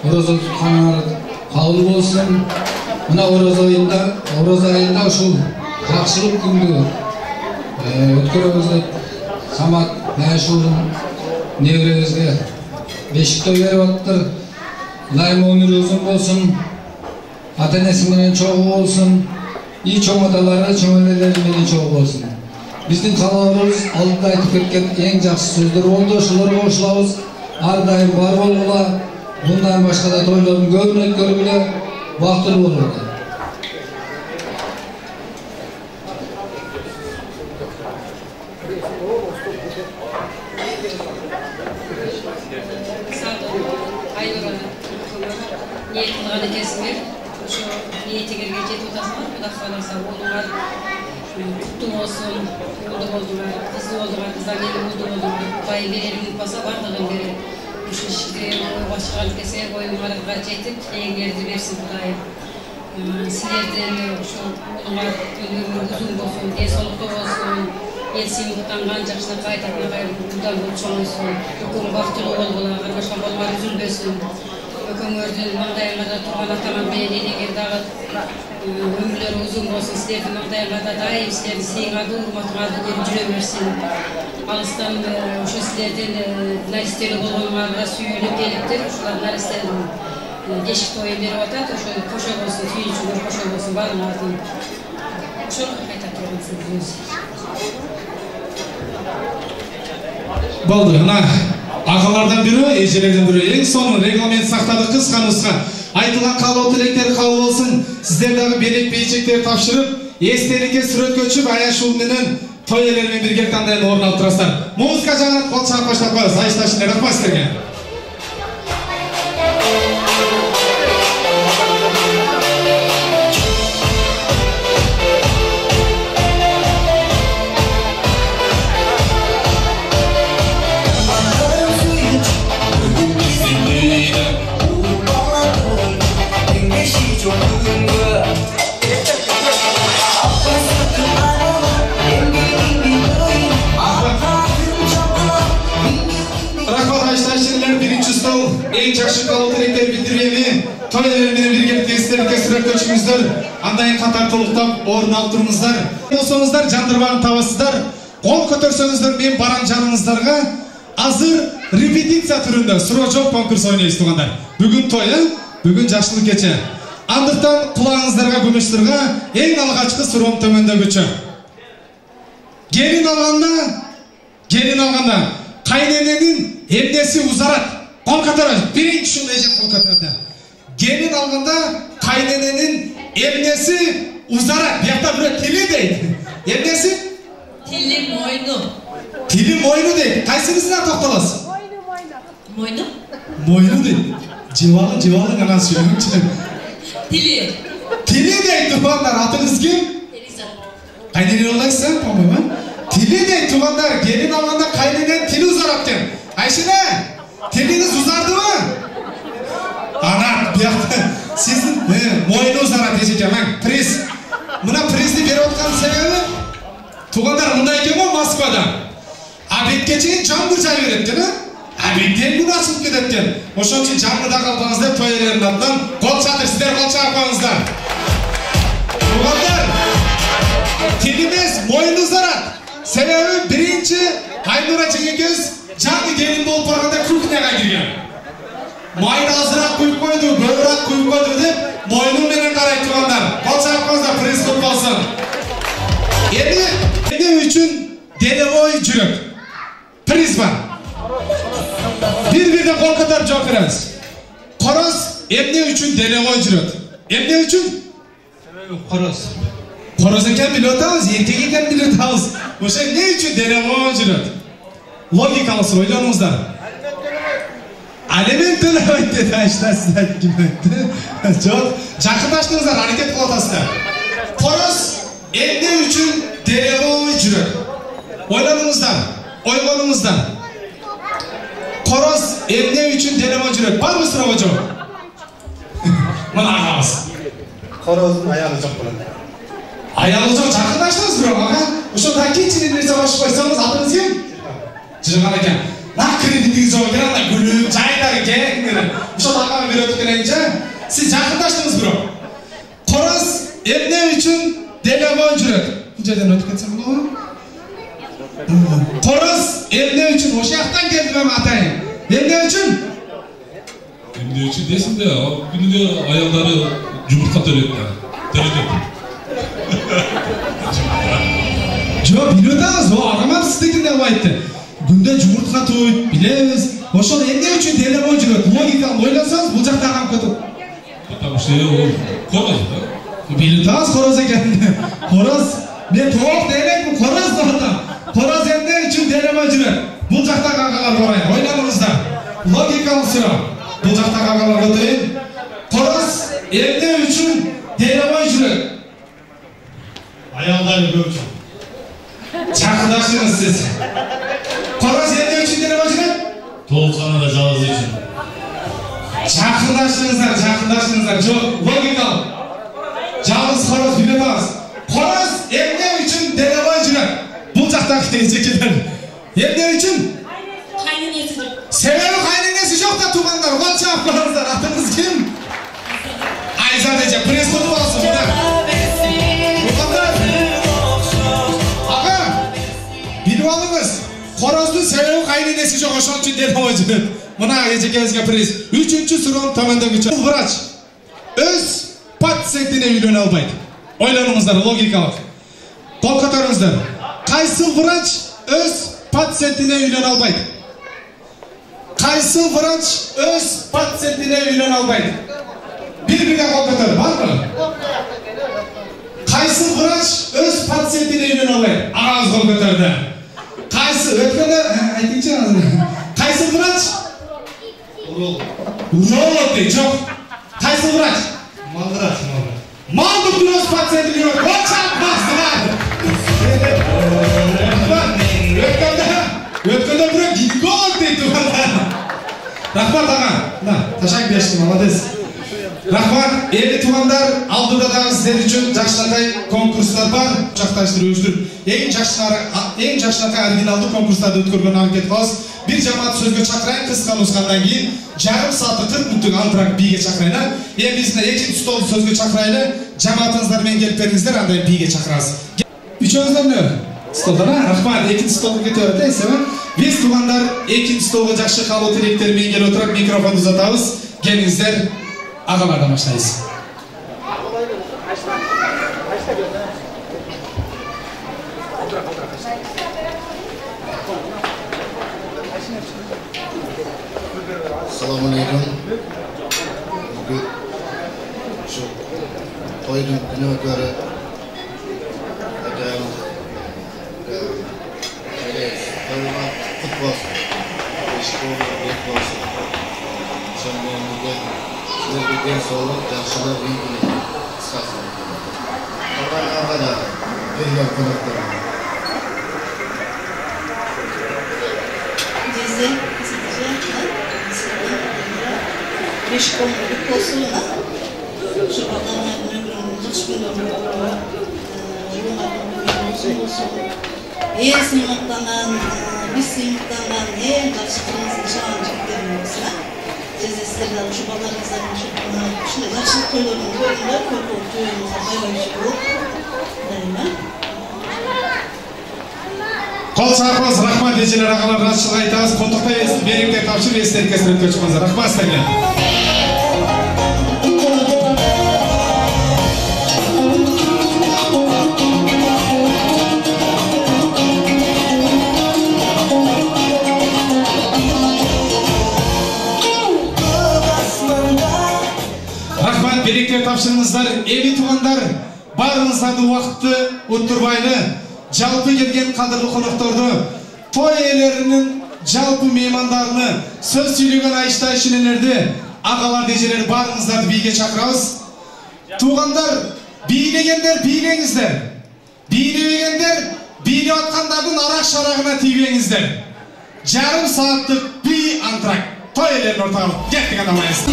Орозо тутканыңар кабыл болсун. Мына орозо айында ушул жакшылык күндү өткөрөбүз деп Самат Майшурдун неберебизге бешик той берип атыптыр. Дайыма өмүрү узун болсун. Ата-энеси менен чогуу болсун. И чоң аталары, чоң энелери менен чогуу болсун. Биздин каалообуз алдыда айтып кеткен эң жакшы сөздөр болду. Ошолорго кошулабыз. Ар дайым бар болгула. Мындан башка да тойлордун көбүн өткөргүлө. Бактылуу болгула. Ниет кылган экенсиңер. Ошо ниетиңерге жетип атасыңар. Кудай кааласа уулуңар куттуу болсун, уулду болдуңар, кызды болдуңар, кыздан кийин уулду болдуңар. Кудай берерин унутпаса бардыгын берет. Ушул ишти ойго чыгарып келсе, оюңарга жетип, тилегиңерди берсин Кудай. Силерден ушул уулуңар өмүрү узун болсун, ден соолукта болсун. Ел сыймыктанган жакшылыкка айтатын уулдар болуп чоңойсун. Өкүң бактылуу болгула, каргашкан болуңар үзүлбөсүн. Өкөңөрдүн маңдайыңарда турган атаман менен энеңер дагы өмүрлөрү узун болсун. Силердин маңдайыңарда дайым силердин сыйыңарды, урматыңарды көрүп жүрө берсин. Алыстан ошо силердин наристелүү болгонуңарга сүйүнүп келиптир. Ушулар наристелүү бешик тойун берип атат. Ошо кошо болсун, сүйүнчүлөр кошо болсун баарыңардын. Ошол кайта турган сөзүбүз. Болду, мына агалардан бирөө, эжелерден бирөө эң сонун регламент сактады. Кыска айтылган каалоо тилектер кабыл болсун. Сиздер дагы белек бейчектер тапшырып, эстеликке сүрөткө чыгып, аяшуу менен той элери менен бирге кандай орун алып турасыздар. Музыка жагынан кол чалып баштап коебуз. Айышташын рахмат сиздерге. Эң жакшы каалоо тилектерди билдиргени той элери менен биргеликте эстеликке сүрөткө чыгыңыздар. Андан кийин катар толуктап орун алып туруңуздар. Болсоңуздар жандырбагын табасыздар. Кол көтөрсөңүздөр мен барам жаныңыздарга. азыр репетиция түрүндө суроо жооп конкурс ойнойбуз туугандар. Бүгүн той, бүгүн жакшылык кече. Андыктан кулагыңыздарга күмүш сырга эң алгачкы суроом төмөндөгүчө. Gelin alganda kaynenenин эмнеси узарат? Кол катары, биринчи шундай жак кол катарда. Gelin alganda kaynenenин эмнеси узарат? Биякта бирөө тили дейт. Эмнеси? Тили мойну. Тили мойну дейт. Кайсынысына токтолосуз? Мойну? Мойну дейт. Жыбалы гана сүйлөмчү. Тили. Тили дейт туугандар, атыңыз ким? Элиза. Кайнене олайсың, по-моему. Тили дейт туугандар, gelin алганда кайненен тили узарат экен. Айшина, тилиңиз узардыбы? Ана, биякта сиздин мойну узарат эжеке, приз. Мына призди берип аткан себеби туугандар мындай экен го Москвада. Обедке чейин жаңбыр жай берет экен, обедтен күн ачылып кетет экен. Ошон үчүн жаңбырда калбаңыз деп той ээлеринин атынан кол чатыр, сиздер кол чаап коюңуздар. Туугандар, тилимиз мойну узарат. Себеби биринчи Айнура жеңекебиз жаңы келин болуп барганда кухняга кирген. Майны азыраак куюп койду, көбүрөөк куюп койду деп мойну менен карайт туугандар. Кол чаап коюңуздар, приз көп болсун. Эмне үчүн делевой жүрөк? Приз бар. Бир-бирден кол көтөрүп жооп беребиз. Короз эмне үчүн делевой жүрөт? Эмне үчүн? Себеби короз. Короз экен билип атабыз, эркек экен билип атабыз. Ошо эмне үчүн делевой жүрөт? Логикалык суроо, ойлонуңуздар. Алимент төлөбөйт деп айтасыздар, ким айтты? Жок, жакындаштыңыздар, аракет кылып атасыздар. Короз эмне үчүн делевой жүрөт? Ойлонуңуздар. Короз эмне үчүн делевой жүрөт? Барбы суроого жооп? Мына агабыз. Короздун аялы жок болот. Аялы жок, жакындаштыңыз бирок, ага. Ошондо кичине нерсе башып койсоңуз, атыңыз ким? Жыган экен. Кредитиңиз жок экен, анда күлүп, жайдагы кеңири. Ошол агага берип өткөнүнчө, сиз жакындаштыңыз бирок. Короз эмне үчүн делевой жүрөт? Бул жерден өтүп кетсем болобу? Короз эмне үчүн? Ошол жактан келдим эми атайын. Эмне үчүн? Эмне үчүн десин да, күнүгө аялдары жумуртка төрөйт да. Жок, билип атабыз, агамам сиздикин деп айтты. Күндө жумуртка тоойт, билебиз. Ошол эмне үчүн делевой жүрөт? Логикалык ойлосоңуз, бул жакта агам көтөп. Потому что ол короз да. Билип атабыз короз экенин. Короз, мен тоок демекмин, короз деп атам. Короз эмне үчүн делевой жүрөт? Бул жактагы агалар барайын, ойлонуңуздар. Логикалык суроо. Бул жактагы агалар өтөйүн. Короз эмне үчүн делевой жүрөт? Аялдары көп. Жакындашыңыз сиз. Короз эмне үчүн делевой жүрөт? Тоолканада жалгыз үчүн. Жакындашыңыздар. Жок, логикалык. Жалгыз короз билип атабыз. Короз эмне үчүн делевой жүрөт? Бул жактагы эжекелер. Эмне үчүн? Кайненеси жок. Себеби кайненеси жок да туугандар. Кол чаап коюңуздар. Атыңыз ким? Айзат эже, приз кутуп болсун. Билип алыңыз. Короздун себеби кайненеси жок, ошон үчүн делевой жүрөт. Мына эжекебизге приз. Үчүнчү суроом төмөндөгүчө. Врач өз пациентине үйлөнө албайт. Ойлонуңуздар, логикалык. Кол көтөрүңүздар. Кайсы врач өз пациентине үйлөнө албайт? Кайсы врач өз пациентине үйлөнө албайт? Бир-бирге кол көтөр, барбы? Кайсы врач өз пациентине үйлөнө албайт? Агаңыз кол көтөрдү. Кайсы өткөндө айтыңчы азыр. Кайсы врач? Уролог дейт, жок. Кайсы врач? Малдык өз пациентине үйлөнө албайт. Өткөндө бирөө гинеколог дейт туугандар. Рахмат ага. На, ташак беришти, молодец. Рахмат, эли туугандар, алдыда дагы сиздер үчүн жакшынакай конкурстар бар. Жакташтырып, эң жакшынакай оригиналдуу конкурстарды өткөргөн аракет кылабыз. Бир жамаат сөзгө чакырайын, кыска нускандан кийин жарым саатты 40 мүнөттүк антурак бийге чакырайын. Эми биз экинчи столду сөзгө чакырайлы. Жамаатыңыздар менен келип бериңиздер, андай бийге чакырабыз. Үчөөңүздөр эмне? Столдон, рахмат, экинчи столго кетип атат, эсеби. Биз туугандар экинчи столго жакшы калуу тилектери менен келип отуруп микрофонду узатабыз. Келиңиздер, агалардан баштайбыз. Assalamu alaikum. Şu toydun günü göre adam toyma futbol şkola futbol şampiyon sizlerge gen sağlık yaxşılar bilgili kıskası Allah'a kadar kelgen konuklar Bizi Beşiktaş futboluna şu bakanlar ömrümüzü çıkıyorlar. Esini muhtanan, bizi muhtanan, en karşılığımızın şahane çektiğimizle cezeslerden şu bakanlarımızdan şu yaşlı toylarının toyunda korkup toyumuza bayraşı olup daima. Kol çarpmaz, rahmat eceler ağalar rahatçılık aytağız, kontaqtayız, berikte tavşır esleri kestirip köçmezler. Rahmat sizlerге. Rahmat, berikte tavşırыңыздар, эми туугандар, барыңыздарды убакытты уттурбайлы. Жалпы келген кадырлы конокторду, той ээлеринин жалпы меймандарыны, сөз сүйлөгөн айыштай шенелерди, агалар эжелер барыңыздарды бийге чакырабыз. Туугандар, бийлегендер бийлеңиздер. Бийлебегендер бийлеп аткандардын арак-шарагына тийбеңиздер. Жарым сааттык би антрак. Той ээлерин ортого кеттик анамайыз.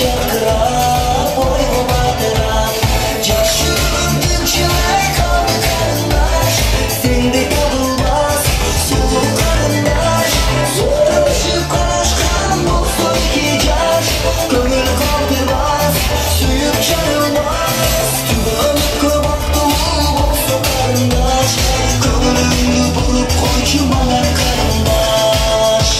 Çakırak, boynuma dırak Yaşımın çilek kaldı karındaş Sende kabulmaz, soğuk karındaş Zorlaşıp konuşkan bozdu iki caş Gönül kaldırmaz, suyup çarılmaz Tüvönlükü baktı bozdu karındaş Gönlümü bulup koycu bana karındaş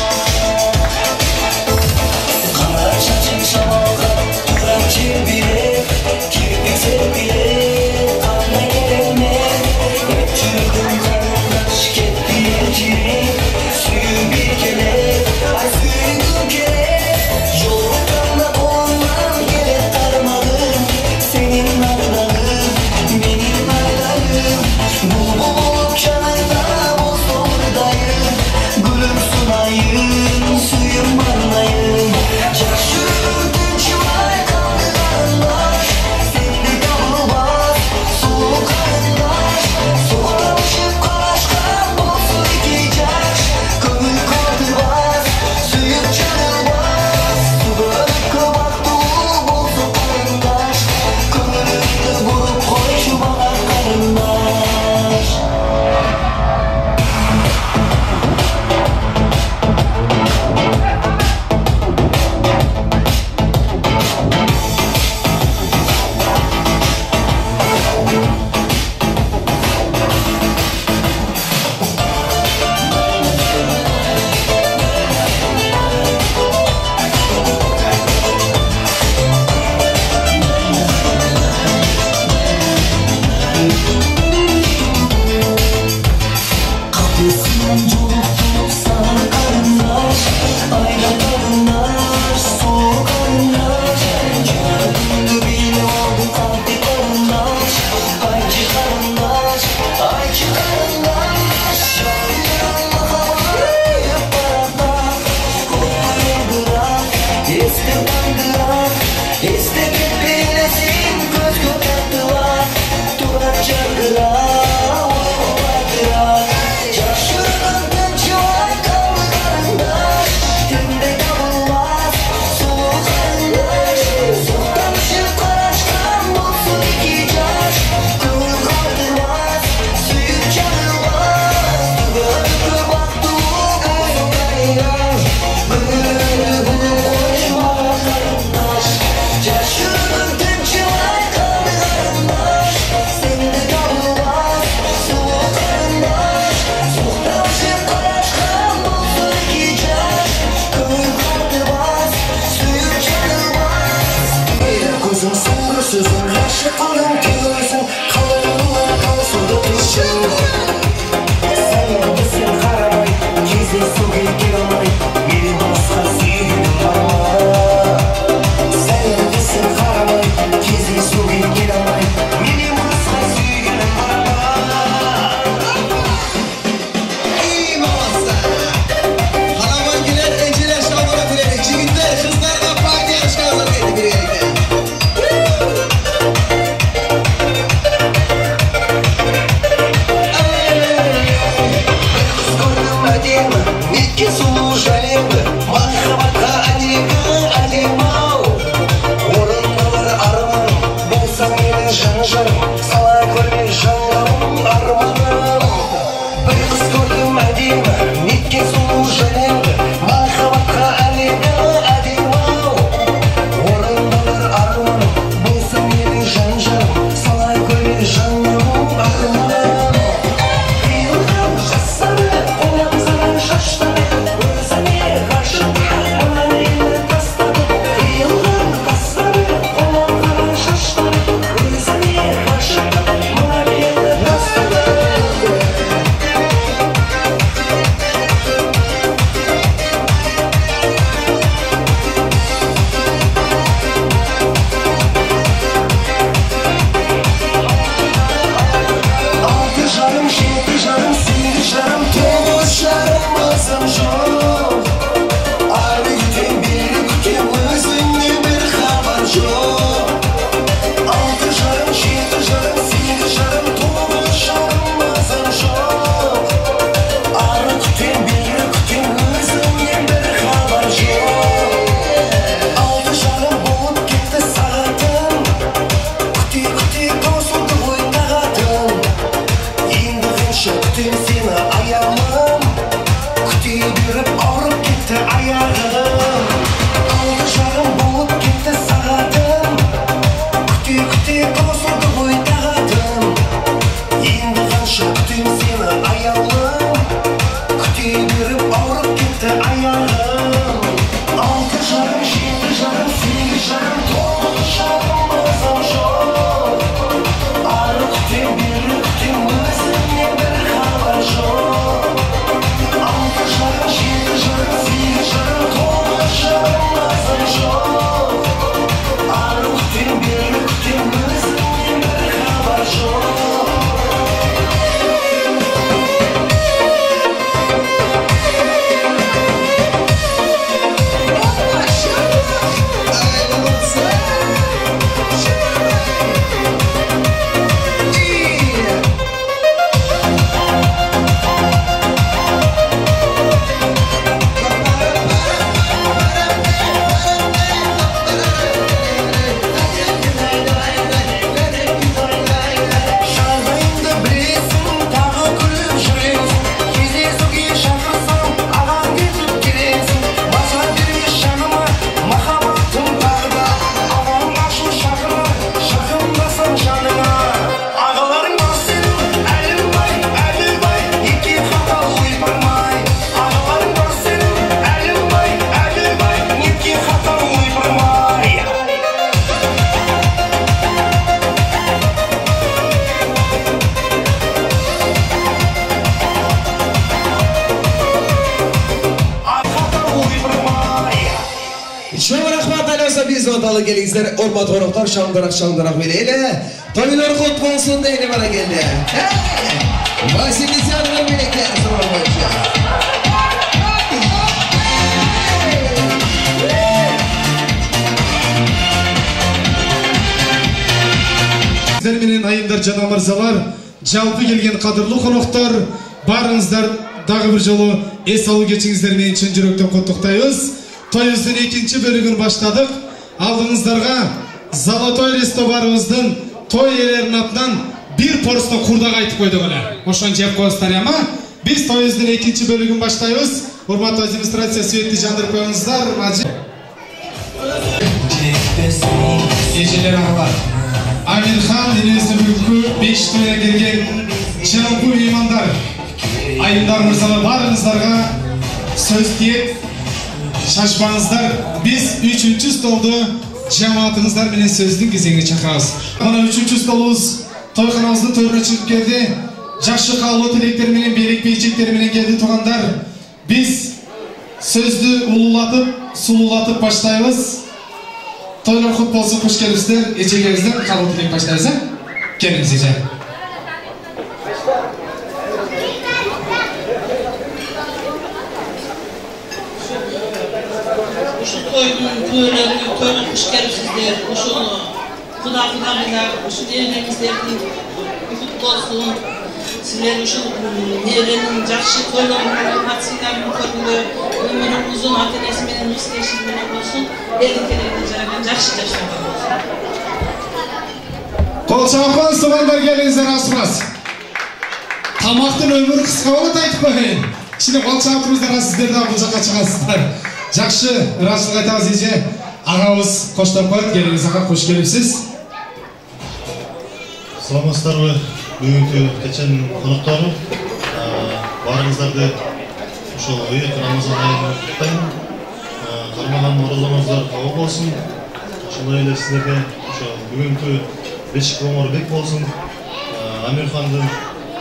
өзің соңғы сөзің ғашық қылдың тек өзің қалауыңа таусылды түшің сәлемді сен қарамай кездесуге келе алмай менен басқа сүйгенің бар ма сәлемді сен қарамай кездесуге келе алмай менен басқа сүйгенің бар ма Halaman güler, enceler şalvara türedi. Çigitler, kızlarga parti yarışka hazır geldi bir yerine. Сколько одема, нитки сулу жалемі махаббатқа әдемі-ау орындалар арманым болса менің жан жарым сала көрме жанарым арманым бір қыз көрдім әдемі неткен сұлу жалемі махаббатқа әдемі-ау орындалар арманым болса менің жан жарым сала көрме жанарым арманым Gelingizler, ormat oruklar, şandırak vereyle. Toylar kut olsun deyli bana geldi. Vasiliz yanlar bilekler, sonra boyunca. Sizler менен айымдар жана мырзалар, жалпы келген кадырлуу коноктор, барыңыздар дагы бир жолу эс алуу кечиңиздер менен чын жүрөктөн куттуктайбыз. Тоюбуздун экинчи бөлүгүн баштадык. Алдыңыздарга Золотой Ресто барыбыздын той ээлеринин атынан бир порсно курдак айтып койдук эле. Ошону жеп коесуздар ама. Биз тоюбуздун экинчи бөлүгүн баштайбыз. Урматтуу администрация сүйөтү жандырып коюңуздар. Эжелер агалар. Амирхан денесі бүккі 5 тойға келген жалпы меймандар, айымдар мырзалар, барыңыздарға сөз тиек, шашпаңыздар. Біз 3-ші столды жамаатыңыздар менен сөздүн кезеңине чакырабыз. Мына 3-чү столубуз тойханабыздын төрүнө чыгып келди. Жакшы каалоо тилектер менен, берек бейчектер менен келди туугандар. Биз сөздү улуулатып, сулуулатып баштайбыз. Тойлор кут болсун, куш келипсиздер. Эжеңизден каалоо тилек баштайбыз, келиңиз эже. Ушул тойдун күбөлөрү тойлор куш келипсиздер. Ушул Куда менен ушул элиңиздердин кут болсун. Силер ушул неренин жакшы тойлорун атсыңдарын көргүндө өмүрүң узун, ата-энеси менен ырыс-кешиң менен болсун, элдин келегине жараган жакшы жашаган болсун. Кол чапкан туугандар келиңиздер, асыбас. Тамактын өмүрү кыска болот айтып коеюн. Кичине кол чаптыңыздар, сиздер да бул жакка чыгасыздар. Жакшы, ырашчылык айтабыз эже. Агабыз коштоп коет, келиңиз ага, кош келипсиз. Саламатсыздарбы, бүгүнкү кечен коноктору. Баарыңыздарды ошол ыйык Рамазан айынан куттайм. Кармаган оразаларыңыздар кабыл болсун. Ошондой эле силерге ошо бүгүнкү бешик омор бек болсун. Амирхандын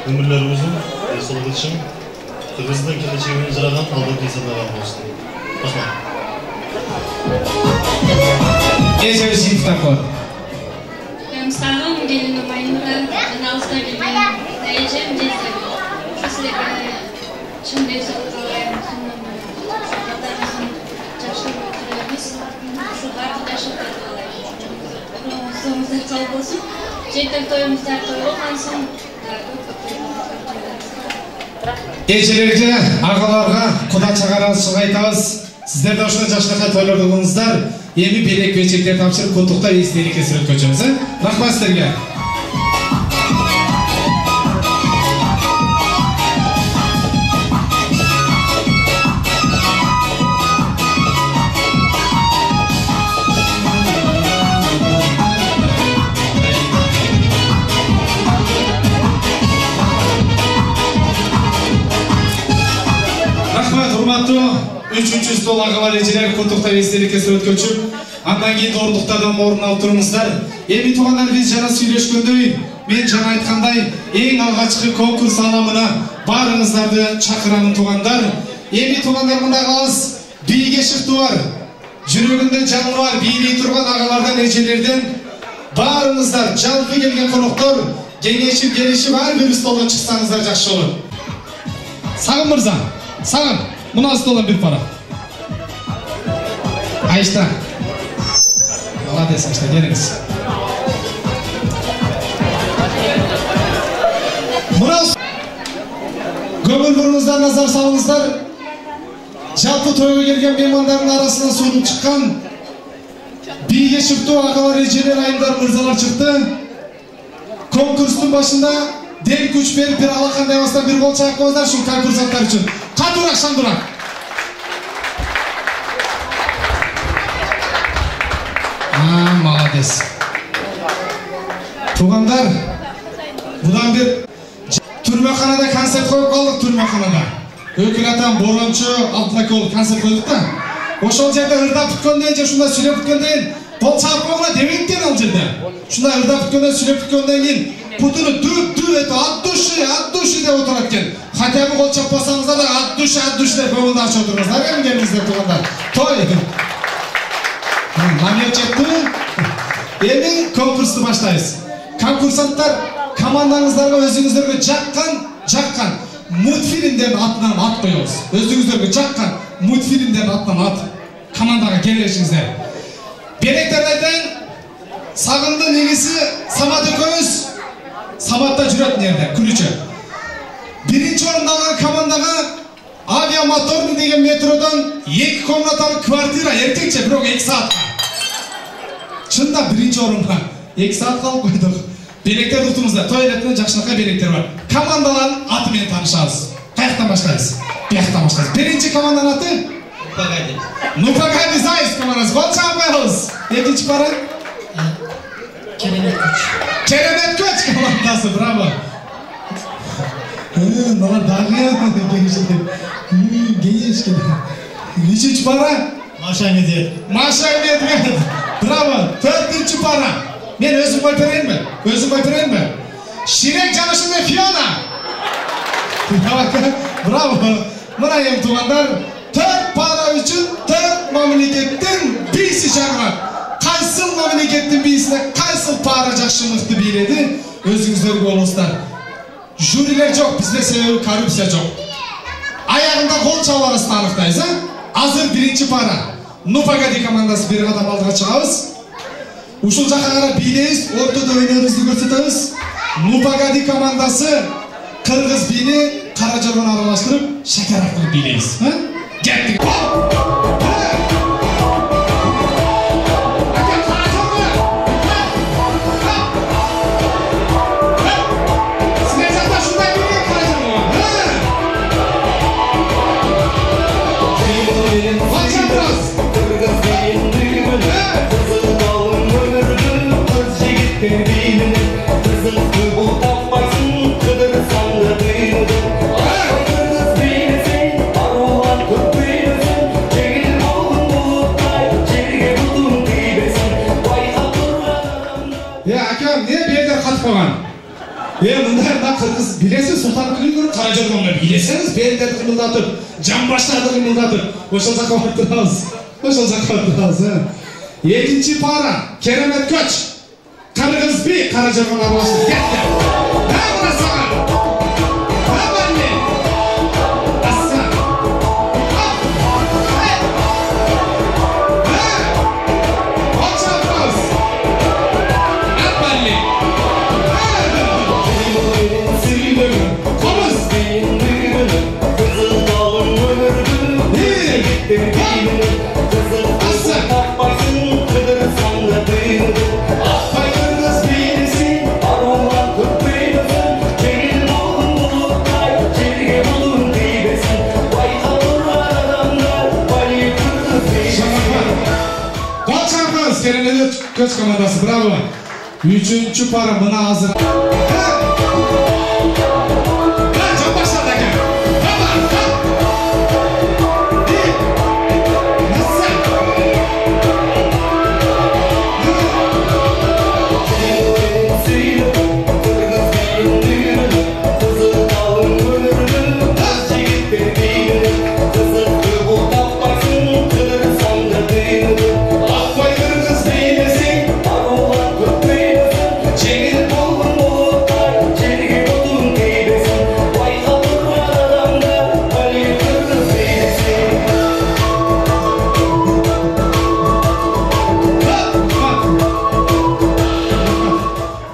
өмүрлөрү узун, эсолук ичим. Кыргыздын келечегине жараган алдыңкы садаган болсун. Рахмат. Эже жинтип кой. Сагым келиnim Айнура, жаналыста келген эжем жездем. Силерге чын денсаулык каалайм, батарыңыздын жакшы өтүрөбүз. Ушул баардык жашоодо каалайм. Соңуздар кабыл болсун. Жейтек тоюңуздар той болгонсун. Эжелерге, агаларга Куда чыгарачылык айтабыз. Сиздер да ушундай жакшынакай тойлорду кылыңыздар. Эми берек бечектер тапшырып, куттуктап эстеликке сүрөткөнчүбүз, Рахмат сиздерге. Рахмат, урматтуу 3-чү стол агалар, эжелер, куттуктап эстеликке сүрөткөнчүп, андан кийин ордуктардан орун алып туруңуздар. Эми туугандар, биз жана сүйлөшкөндөй, мен жана айткандай, эң алгачкы конкурс аламына баарыңыздарды чакырам туугандар. Эми туугандар, мындай кылабыз, бийге шыктуу бар, жүрөгүндө жаны бар, бийлей турган агалардан, эжелерден баарыңыздар, жалпы келген коноктор кеңешип келишип ар бир столдон чыксаңыздар жакшы болот. Сагын мырза, сагын, мына столдон бир пара. Айшта. Молодец, Айшта, келиңиз. Мына көңүл бурууңуздар, назар салыңыздар. Жалпы тойго келген меймандардын арасынан суунуп чыккан бийге шыктуу агалар, эжелер, айымдар, мырзалар чыкты. Конкурстун башында дем күч берип, бир алакандай бастан бир кол чайкаңыздар ушул конкурсанттар үчүн. Катуураак, шандуураак. Молодец. Туугандар, будан бир түрмөканада концерт коюп калдык, түрмөканада. Өкүл атам Борончу Алтынакөл концерт койдук да. Ошол жерде ырдап бүткөндөн же ушундай сүйлөп бүткөндөн кол чаап койгула демейттен ал жерде. Ушундай ырдап бүткөндөн сүйлөп бүткөндөн кийин путуну дүп этип от души деп отурат экен. Хотя бы кол чаппасаңыздар да от души деп көңүлдү ачып отуруңуздар. Кем келиңиздер туугандар. Той. Намет жетти. Эми конкурсту баштайбыз. Конкурсанттар командаңыздарга өзүңүздөргө жаккан мультфильмдердин атынан ат коебуз. Өзүңүздөргө жаккан мультфильмдердин атынан ат командага келишиңиздер. Беректерди айтайын. Сагындын негизи Самат экөөбүз. Саматта жүрөт нерде, күлүчө. Биринчи орунду алган командага авиамоторный деген метродон 2 комнаталык квартира, эркекче, бирок 2 саатка. Чында биринчи орунга 2 саат калып койдук. Белектер утумузда, той иретинен жакшынакай белектер бар. Командалардын аты менен таанышабыз. Каяктан баштайбыз? Бияктан баштайбыз. Биринчи команданын аты? Нупагади Зайс командасы. Кол чаап коебуз. Экинчи пара? Керемет көч командасы, браво. Мына дагы кеңеш. Үчүнчү пара? Маша Медведь. Bravo. 4-cü para. Men özüm koyup bereyinmi? Özüm koyup bereyinmi? Şirek Canışı'nda Fiona. Bravo. Mına em tuğanlar 4 para üçün 4 mamlekettin birisi çağırgan. Kaysıl mamlekettin birisine kaysıl para jakşılıkты biledi. Özüңüzдөр болуңуздар. Jüriler çok, bizde sebebi korrupsiya çok. Ayağında kol çalarız tanıktayız, ha? Hazır birinci para. Nupagadi komandası bir kadam aldığa çıkabız. Uşul жаққа қарап билейбіз, ортада ойнауымызды көрсетеміз. Nupagadi komandası Kırgız bini Karacaoğlu'na aralashtirib shakar arqilib bileymiz. Ketdik. Mında Kırgız bilesiz, Sultan Kılıçdaroğlu Karacaoğlu'na bileseniz, belleri kımıldatıp, cambaşları kımıldatıp, oşal жаққа отырамыз. Oşal жаққа отырамыз. Екінші para, Keremet Köç. Kırgız bir Karacaoğlu'na aralashtirib ketdi. Ha buna sağır. Ha banne. Assa. Keremet Köç komandası, bravo. Üçüncü para buna hazır.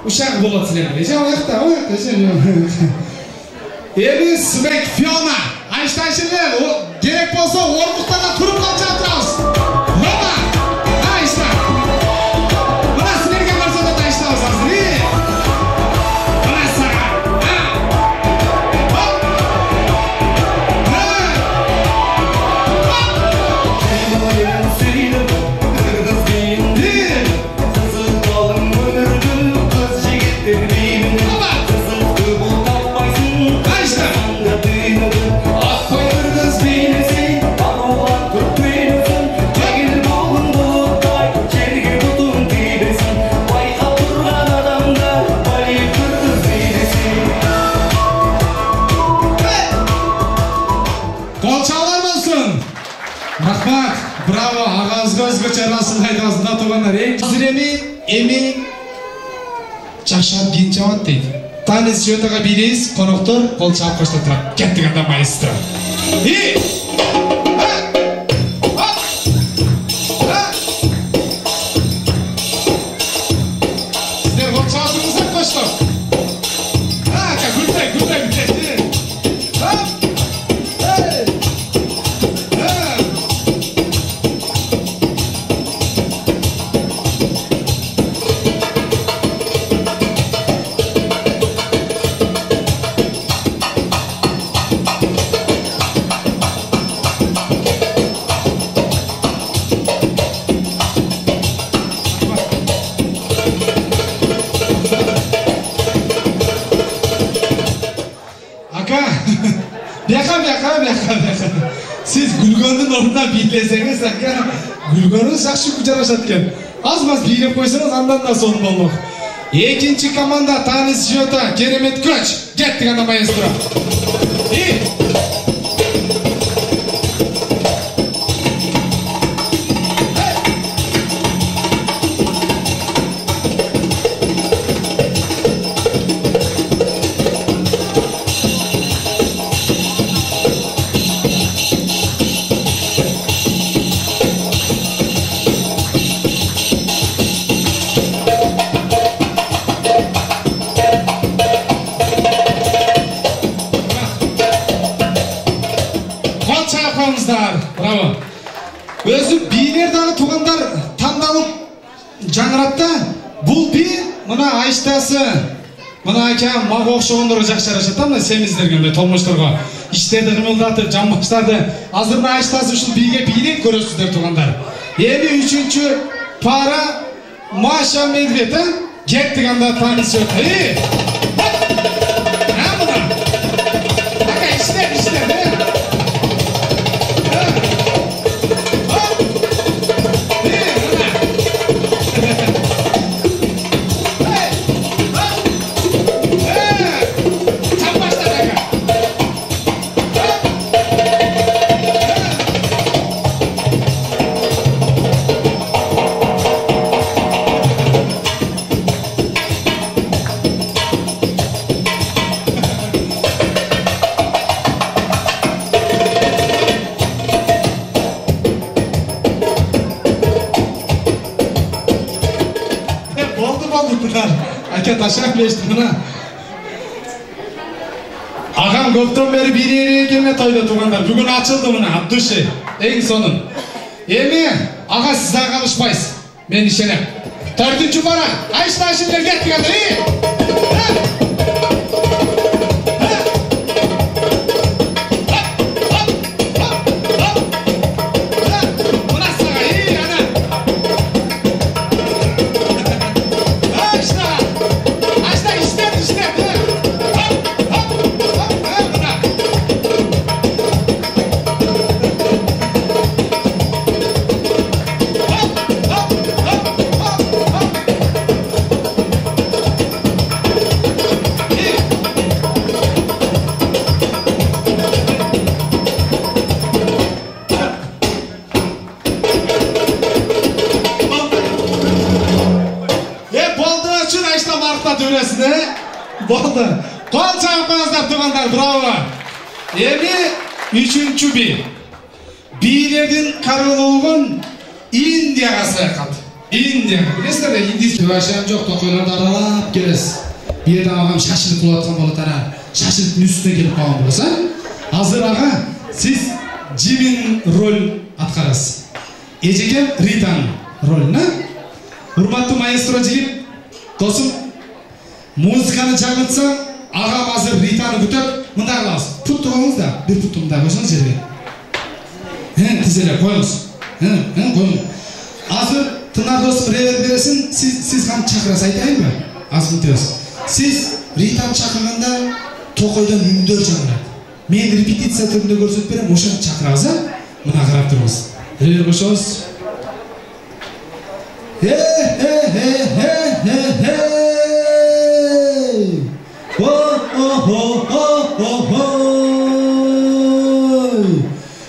Uşak bulut silemeyeceğim. Ebi Smek Fiona. Ayştan şimdi gerek bolsa ormukta da turup kalacağız. Baba. Ayştan. Bana sinerge varsa da Ayştan olsasın. İyi. Bana sana. Rahmat, bravo, ağızga özgöçe rasıl haydasında tuğanlar. Haziremi, emi, çakşar ginçavat deydi. Tanesi жөтіға билейіз, қонақтар қол чап қошта тұрап. Кеттік анда майыстыр. Сіздер қол чапыңыздар қоштар. Гүлтай. күлгөндүн ордуна бийлесеңиз ака күлгөнүңүз жакшы жарашат экен. Аз-маз бийлеп койсоңуз андан да сонун болмок. Экинчи команда Танис Жota, керемет көч. Кеттик анда маэстро. Браво. Өзү бийлер дагы туугандар тандалып жаңырат да. Бул би мына Айштасы, мына ака мага окшогондорго жакшы жарашат да, мына семиздерге, мындай томошторго. Иштерди кымылдатып, жамбаштарды. Азыр мына Айштасы ушул бийге бийлеп көрөсүздөр туугандар. Эми үчүнчү пара Маша Медведь, кеттик анда Танис Жota. Ака ташап беришти мына. Агам көптөн бери бирери келме тойдо туугандар. Бүгүн ачылды мына от души. Эң сонун. Эми ага сиз да калышпайсыз. Мен ишенем. 4-чү бара. Айшташылар кеттик анда. Болды. Кол чапаңыздар туугандар, браво. Эми үчүнчү би. Бийлердин карылуугун Индияга саякат. Индия. Билесиздер, индийский башам жок, токойлорду аралап келесиз. Бу жерде агам шашылып болуп аткан болот ара. Шашылыптын үстүнө келип калган болосуз, а? Азыр ага сиз Жимин роль аткарасыз. Эжекем Ританын ролуна. Урматтуу маэстро жигит, досум, музыканы жаңыртсаң, агам азыр Ританы күтөп, мындай кылабыз. Пут тугаңыз да, бир путты мындай койсоңуз жерге. Тизелеп коюңуз. Коюңуз. Азыр тынар досум ревер бересин, сиз кантип чакырасыз айтайынбы? Азыр күтөбүз. Сиз Ританы чакырганда токойдон үндөр жаңырат. Мен репетиция түрүндө көрсөтүп берем, ошону чакырабыз, а? Мына карап туруңуз. Ревер кошобуз.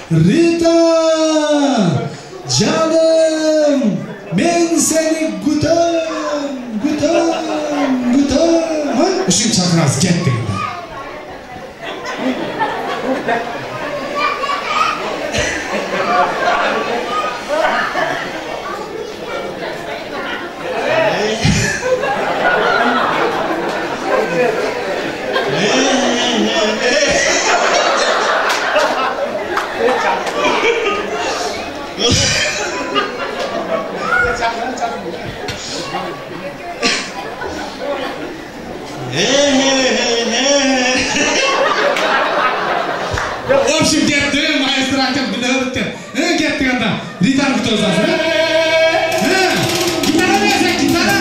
Рита, жаным, мен сени күтөм. Ушун чакырабыз, кеттик. В общем, кетти, маэстро айтып билебитти. Кеттик анда. Ританы күтөбүз азыр. Гитара берсең, гитара.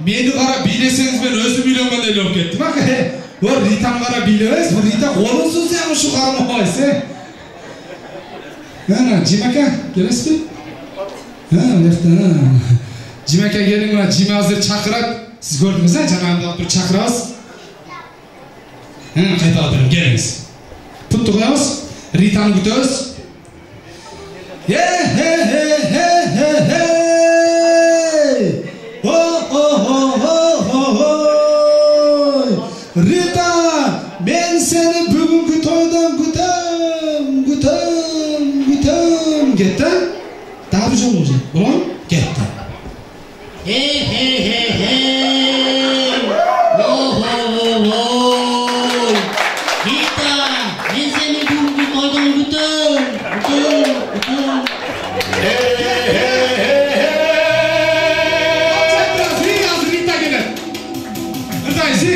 Meni qarab biylesеңiz men өзүм үйлөнгөн эле болуп кеттим. О, Ританы qarab biylebesiz, bu Rita qo'lun suzsam shu qarmoqaysiz. Jimaka, kelasizmi? Erta. Jimaka keling, mana Jim hozir chaqirib, siz ko'rdingiz-a, janagida turib chaqirasiz. Qayta o'tiring, kelingiz. Tuttuqlaymiz, Ritani kutamiz. Rita, ben seni bugünkü toydan kutam. Gitti? Daha bir şey olmayacak. Ulan, gitti. Rita, ben seni bugünkü toydan kutam. Rita gelir. Neredeyse?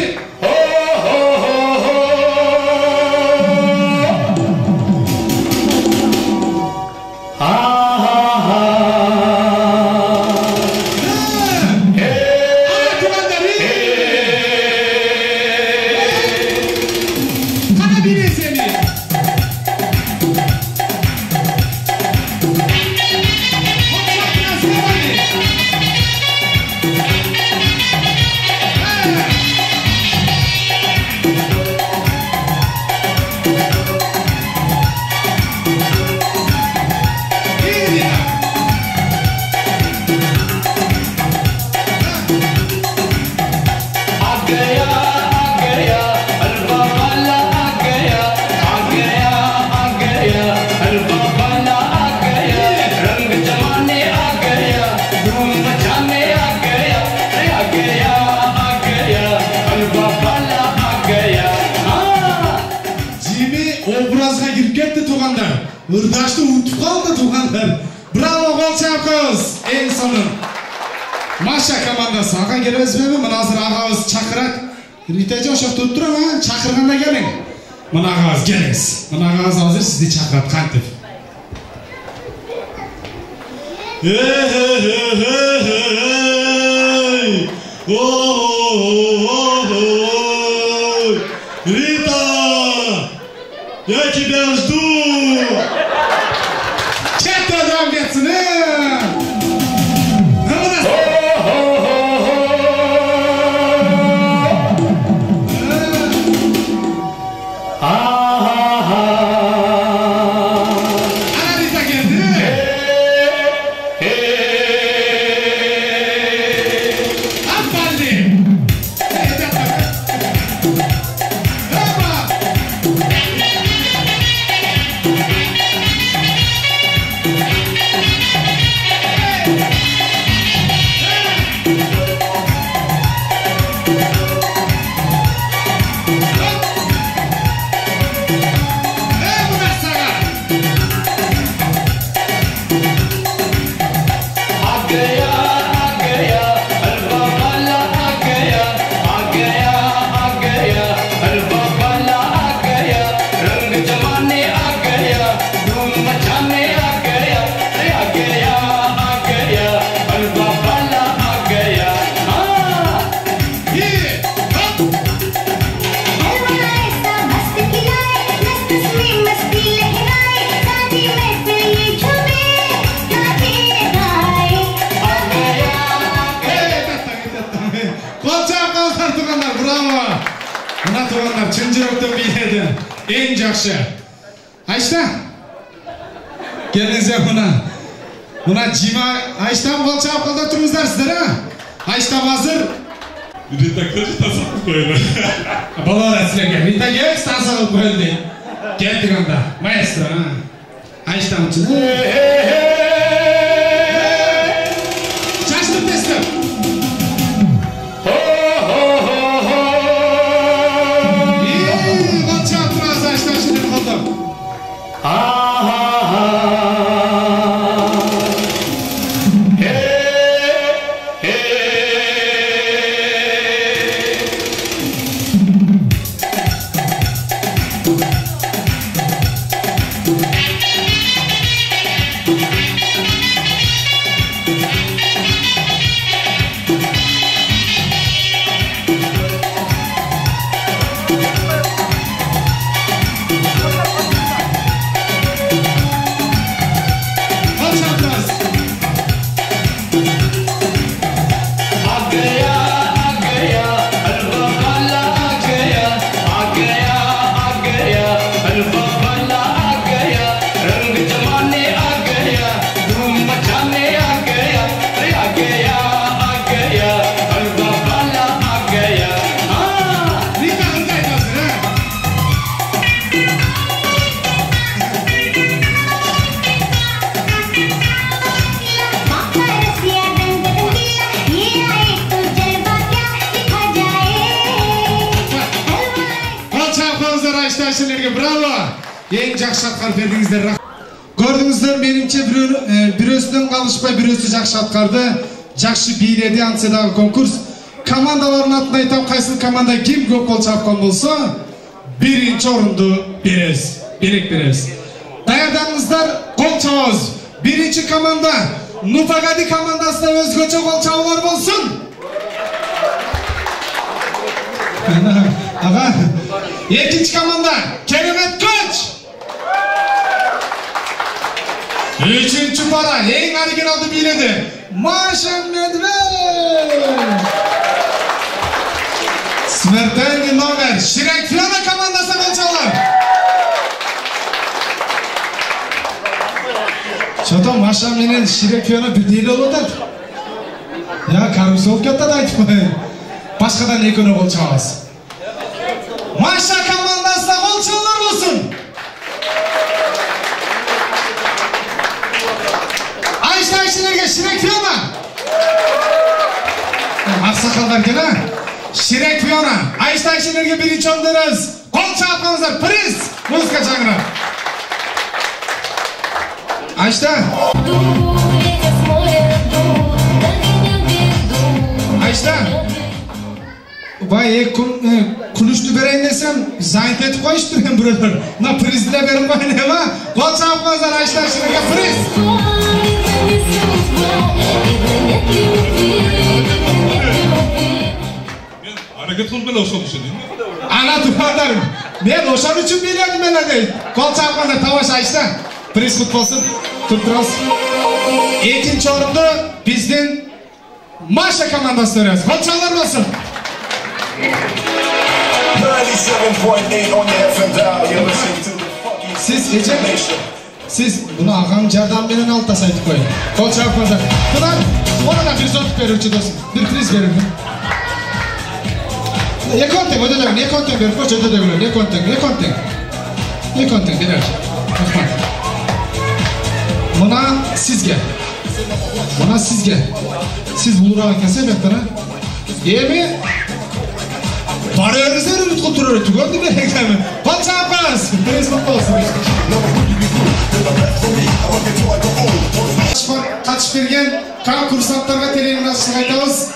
Irdaşты unutup kaldı tuğanlar. Bravo Golçapkız. En sonun. Maşa komandası. Ağa geliriz mi? Mana hazır ağabız çakırak. Ritacan şok tutturum ha. Çakırganda gelin. Mana ağabız geliniz. Mana ağabız hazır sizi çakırat. Kantip. Рита, я тебя жду. Devam etsin. Rita geldi. Aferin. Tuğanlar çın жүректен биледі. Ең жақсы. Айшта? Келіңіздер мына Жима Айштам Голчапкызда тұрыңыздар сіздер, а? Айштам hazır. Рита кәжі тасақып қойды. Балалар сілерге. Рита кел, тасақып қойды. Келдік анда. Маэстро, а? Айштам үшін. Шаштым тестім. Ayşelerge bravo. Ең жақсы атқарып бердіңіздер. Көрдіңіздер, меніңше бірөөсінен қалышпай бірөөсі жақсы атқарды, жақсы биледі ансыдағы конкурс. Командаларын атын айтам, қайсыл команда кім көп гол чапқан болса, бірінші орынды бересіз. Берек бересіз. Даярдаңыздар, гол чабамыз. Бірінші команда Нупагади командасына өзгөчө гол чабуулар болсын. Аға, екінші команда Керемет Көч. Üçüncü para, en originalı biledi. Маша Медведь. Смертельный номер. Ширек Фиона командасы болчалар. Что-то Маша менен Ширек Фиона бирдей болуп атат. Я карус болуп кетет айтып коеюн. Башкадан экөөнө гол чабабыз. Маша командасына гол чабуулар болсун. Ayşelerge Şirek Fiyona. Aksakallar gene. Şirek Fiyona. Ayşelerge birinci onduruz. Gol çarpmanızlar. Priz. Muzika çağırın. Ayşe. Ayşe. Vay kuluştu bereyim desem zayıf etip koyuştur hem buralar. Na prizle verin bayın ama. Gol çarpmanızlar Ayşelerge priz. Hareket kılıp bile oşan düşün değil mi? Anlatımarlarım. Ben oşan için biliyordum ben de. Gol çarpmadı. Tavaş Ayşe. Priz futbolsun. Tutturuz. İkinci orunda bizden Maşa komandası veriyoruz. Gol çalar olsun. 97.8 on your FM dial. You're listening to the fucking Siz Ece. Siz bunu ağam Cerdan benen altasaydık koyun. Gol çarpmadı. Bunlar ona da bir zot verir dostum. Bir priz verir mi? Ne kontek ödeler? Ne kontek verir? Koç ödeler. Ne kontek? Ne kontek? Ne kontek? Birer. Buna sizge. Buna sizge. Siz bulur ağırken sebepten ha? İyi mi? Barıyoruz her ümit kulturu öğretti. Gördün mü? Gol çarpmaz. Priz mutlu olsun. Kaçıp bergen kan kursantlarga telegramdan aytабыз.